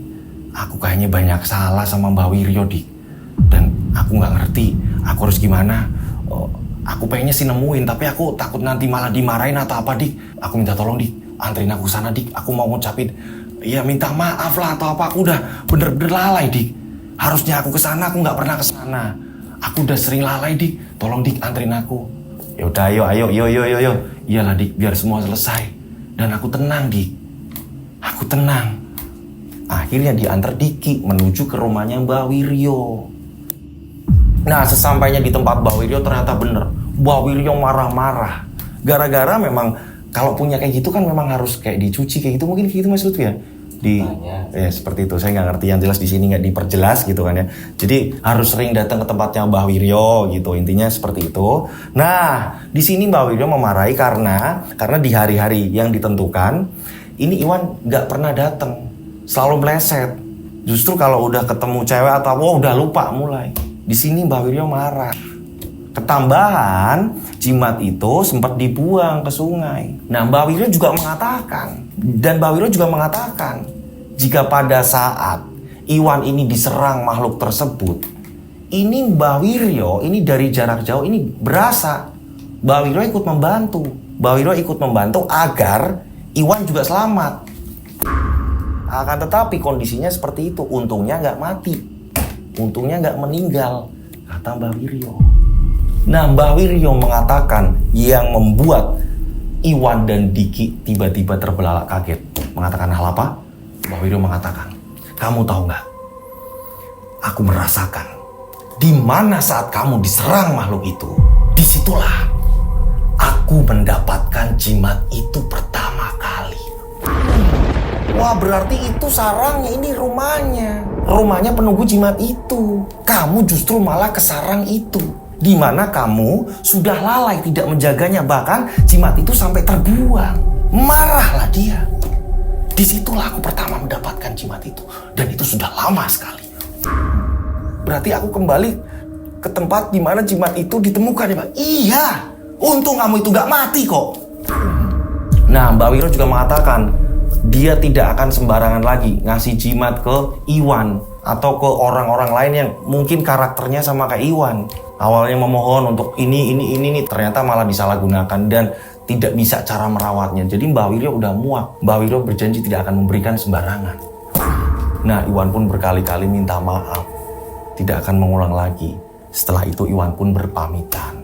aku kayaknya banyak salah sama Mbak Wiryo Dik. Dan aku gak ngerti, aku harus gimana. Aku pengennya sih nemuin, tapi aku takut nanti malah dimarahin atau apa Dik. Aku minta tolong Dik, anterin aku sana Dik. Aku mau ngucapin, ya minta maaf lah atau apa. Aku udah bener-bener lalai Dik. Harusnya aku ke sana, aku nggak pernah ke sana. Aku udah sering lalai, Dik. Tolong Dik anterin aku. Ya udah, ayo. Iyalah Dik, biar semua selesai. Dan aku tenang, Dik. Aku tenang. Akhirnya diantar Diki menuju ke rumahnya Mbak Wiryo. Nah, sesampainya di tempat Mbak Wiryo ternyata bener. Mbak Wiryo marah-marah. Gara-gara memang kalau punya kayak gitu kan memang harus kayak dicuci kayak gitu. Mungkin kayak gitu Mas Lutfi ya? Seperti itu. Saya nggak ngerti, yang jelas di sini nggak diperjelas gitu kan ya. Jadi harus sering datang ke tempatnya Mbah Wiryo gitu, intinya seperti itu. Nah, di sini Mbah Wiryo memarahi karena di hari-hari yang ditentukan ini Iwan nggak pernah datang, selalu meleset. Justru kalau udah ketemu cewek atau udah lupa mulai. Di sini Mbah Wiryo marah. Ketambahan, jimat itu sempat dibuang ke sungai. Nah, Mbak Wiryo juga mengatakan, jika pada saat Iwan ini diserang makhluk tersebut, ini Mbak Wiryo, ini dari jarak jauh ini berasa Mbak Wiryo ikut membantu. Mbak Wiryo ikut membantu agar Iwan juga selamat. Akan tetapi kondisinya seperti itu. Untungnya nggak mati. Untungnya nggak meninggal, kata Mbak Wiryo. Nah, Mbah Wiryo mengatakan yang membuat Iwan dan Diki tiba-tiba terbelalak kaget. Mengatakan hal apa? Mbah Wiryo mengatakan, kamu tahu nggak? Aku merasakan di mana saat kamu diserang makhluk itu, disitulah aku mendapatkan jimat itu pertama kali. Wah, berarti itu sarangnya, ini rumahnya. Rumahnya penunggu jimat itu. Kamu justru malah ke sarang itu. Di mana kamu sudah lalai tidak menjaganya, bahkan jimat itu sampai terbuang. Marahlah dia. Disitulah aku pertama mendapatkan jimat itu, dan itu sudah lama sekali. Berarti aku kembali ke tempat di mana jimat itu ditemukan ya, Pak? Iya, untung kamu itu gak mati kok. Nah, Mbak Wiryo juga mengatakan dia tidak akan sembarangan lagi ngasih jimat ke Iwan atau ke orang-orang lain yang mungkin karakternya sama kayak Iwan. Awalnya memohon untuk ini, ternyata malah disalahgunakan dan tidak bisa cara merawatnya. Jadi Mbak Wiryo udah muak. Mbak Wiryo berjanji tidak akan memberikan sembarangan. Nah, Iwan pun berkali-kali minta maaf, tidak akan mengulang lagi. Setelah itu Iwan pun berpamitan.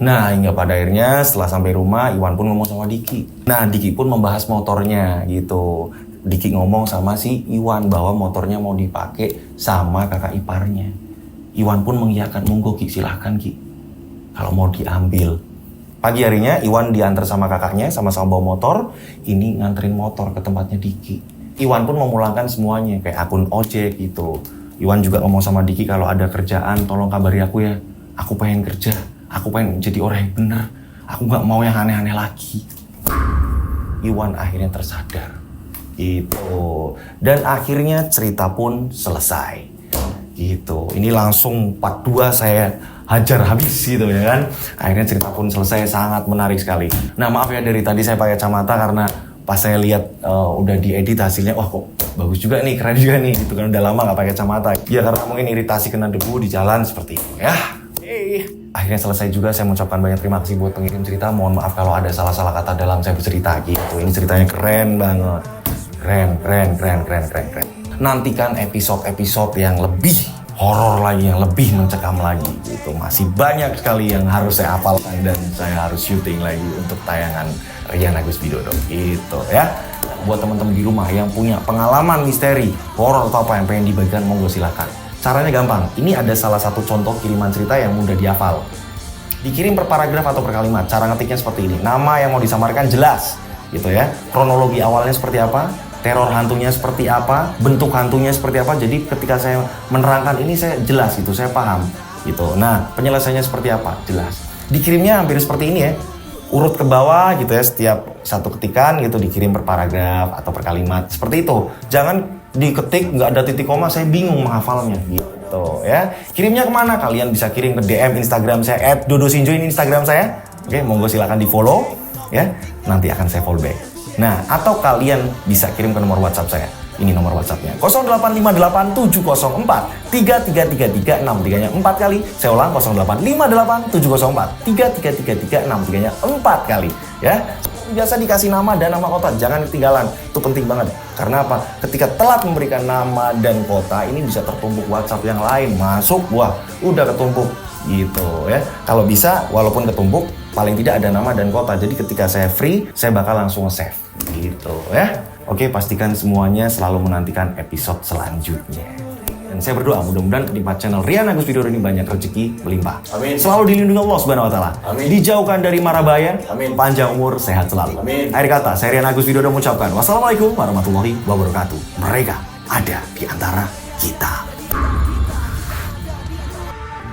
Nah, hingga pada akhirnya setelah sampai rumah, Iwan pun ngomong sama Diki. Nah, Diki pun membahas motornya gitu. Diki ngomong sama si Iwan bahwa motornya mau dipakai sama kakak iparnya. Iwan pun mengiyakan, monggo Ki, silahkan Ki, kalau mau diambil. Pagi harinya Iwan diantar sama kakaknya, sama-sama bawa motor. Ini nganterin motor ke tempatnya Diki. Iwan pun memulangkan semuanya, kayak akun ojek gitu. Iwan juga ngomong sama Diki, kalau ada kerjaan tolong kabari aku ya. Aku pengen kerja, aku pengen jadi orang yang bener. Aku gak mau yang aneh-aneh lagi. Iwan akhirnya tersadar gitu. Dan akhirnya cerita pun selesai gitu. Ini langsung part 2 saya hajar habis gitu ya kan. Akhirnya cerita pun selesai, sangat menarik sekali. Nah, maaf ya dari tadi saya pakai kacamata karena pas saya lihat udah diedit hasilnya, wah kok bagus juga nih, keren juga nih gitu kan. Udah lama gak pakai kacamata. Ya karena mungkin iritasi kena debu di jalan seperti itu ya. Akhirnya selesai juga. Saya mengucapkan banyak terima kasih buat pengirim cerita. Mohon maaf kalau ada salah-salah kata dalam saya bercerita gitu. Ini ceritanya keren banget. Keren. Nantikan episode-episode yang lebih horor lagi, yang lebih mencekam lagi gitu. Masih banyak sekali yang harus saya hafalkan dan saya harus syuting lagi untuk tayangan Rian Agus Widodo gitu ya. Buat teman-teman di rumah yang punya pengalaman misteri, horor atau apa yang pengen dibagikan, monggo silakan. Caranya gampang. Ini ada salah satu contoh kiriman cerita yang mudah dihafal. Dikirim per paragraf atau per kalimat. Cara ngetiknya seperti ini. Nama yang mau disamarkan jelas gitu ya. Kronologi awalnya seperti apa? Teror hantunya seperti apa, bentuk hantunya seperti apa. Jadi ketika saya menerangkan ini saya jelas gitu, saya paham gitu. Nah, penyelesaiannya seperti apa? Jelas. Dikirimnya hampir seperti ini ya. Urut ke bawah gitu ya, setiap satu ketikan gitu dikirim per paragraf atau per kalimat. Seperti itu. Jangan diketik nggak ada titik koma, saya bingung menghafalnya gitu ya. Kirimnya kemana? Kalian bisa kirim ke DM Instagram saya @dodosinjo, ini Instagram saya. Oke, monggo silakan di follow ya. Nanti akan saya follow back. Nah, atau kalian bisa kirim ke nomor WhatsApp saya. Ini nomor WhatsApp-nya. 085870433336, 3-nya 4 kali. Saya ulang, 085870433336, 3-nya 4 kali. Ya. biasa dikasih nama dan nama kota, jangan ketinggalan. Itu penting banget. Karena apa? Ketika telat memberikan nama dan kota, ini bisa tertumpuk WhatsApp yang lain. Masuk, wah, udah ketumpuk gitu ya. Kalau bisa, walaupun ketumpuk, paling tidak ada nama dan kota. Jadi ketika saya free, saya bakal langsung save gitu ya. Oke, pastikan semuanya selalu menantikan episode selanjutnya. Dan saya berdoa mudah-mudahan ketika channel Rian Agus Widodo ini banyak rezeki melimpah. Amin. Selalu dilindungi Allah Subhanahu wa taala. Amin. Dijauhkan dari mara bahaya. Amin. Panjang umur, sehat selalu. Amin. Akhir kata, saya Rian Agus Widodo mengucapkan wassalamualaikum warahmatullahi wabarakatuh. Mereka ada di antara kita.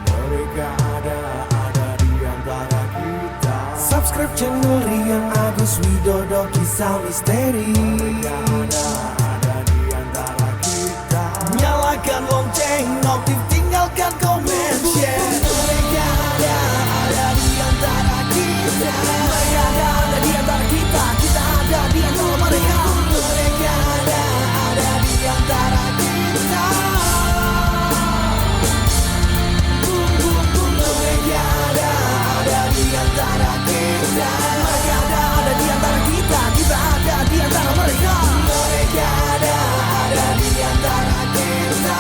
Mereka ada di antara kita. Subscribe channel Rian Agus Widodo, kisah misteri. Mereka ada di antara kita. Nyalakan lonceng, notif, tinggalkan komen, share. Mereka ada di antara kita. Mereka ada di antara kita. Kita ada di antara mereka. Mereka ada di antara kita. Mereka ada di antara kita. Mereka ada di antara kita. Kita ada di antara mereka. Mereka ada di antara kita.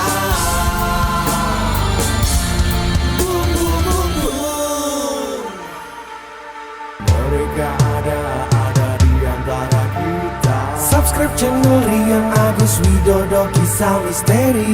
Mereka ada di antara kita. Subscribe channel Rian Agus Widodo, kisah misteri.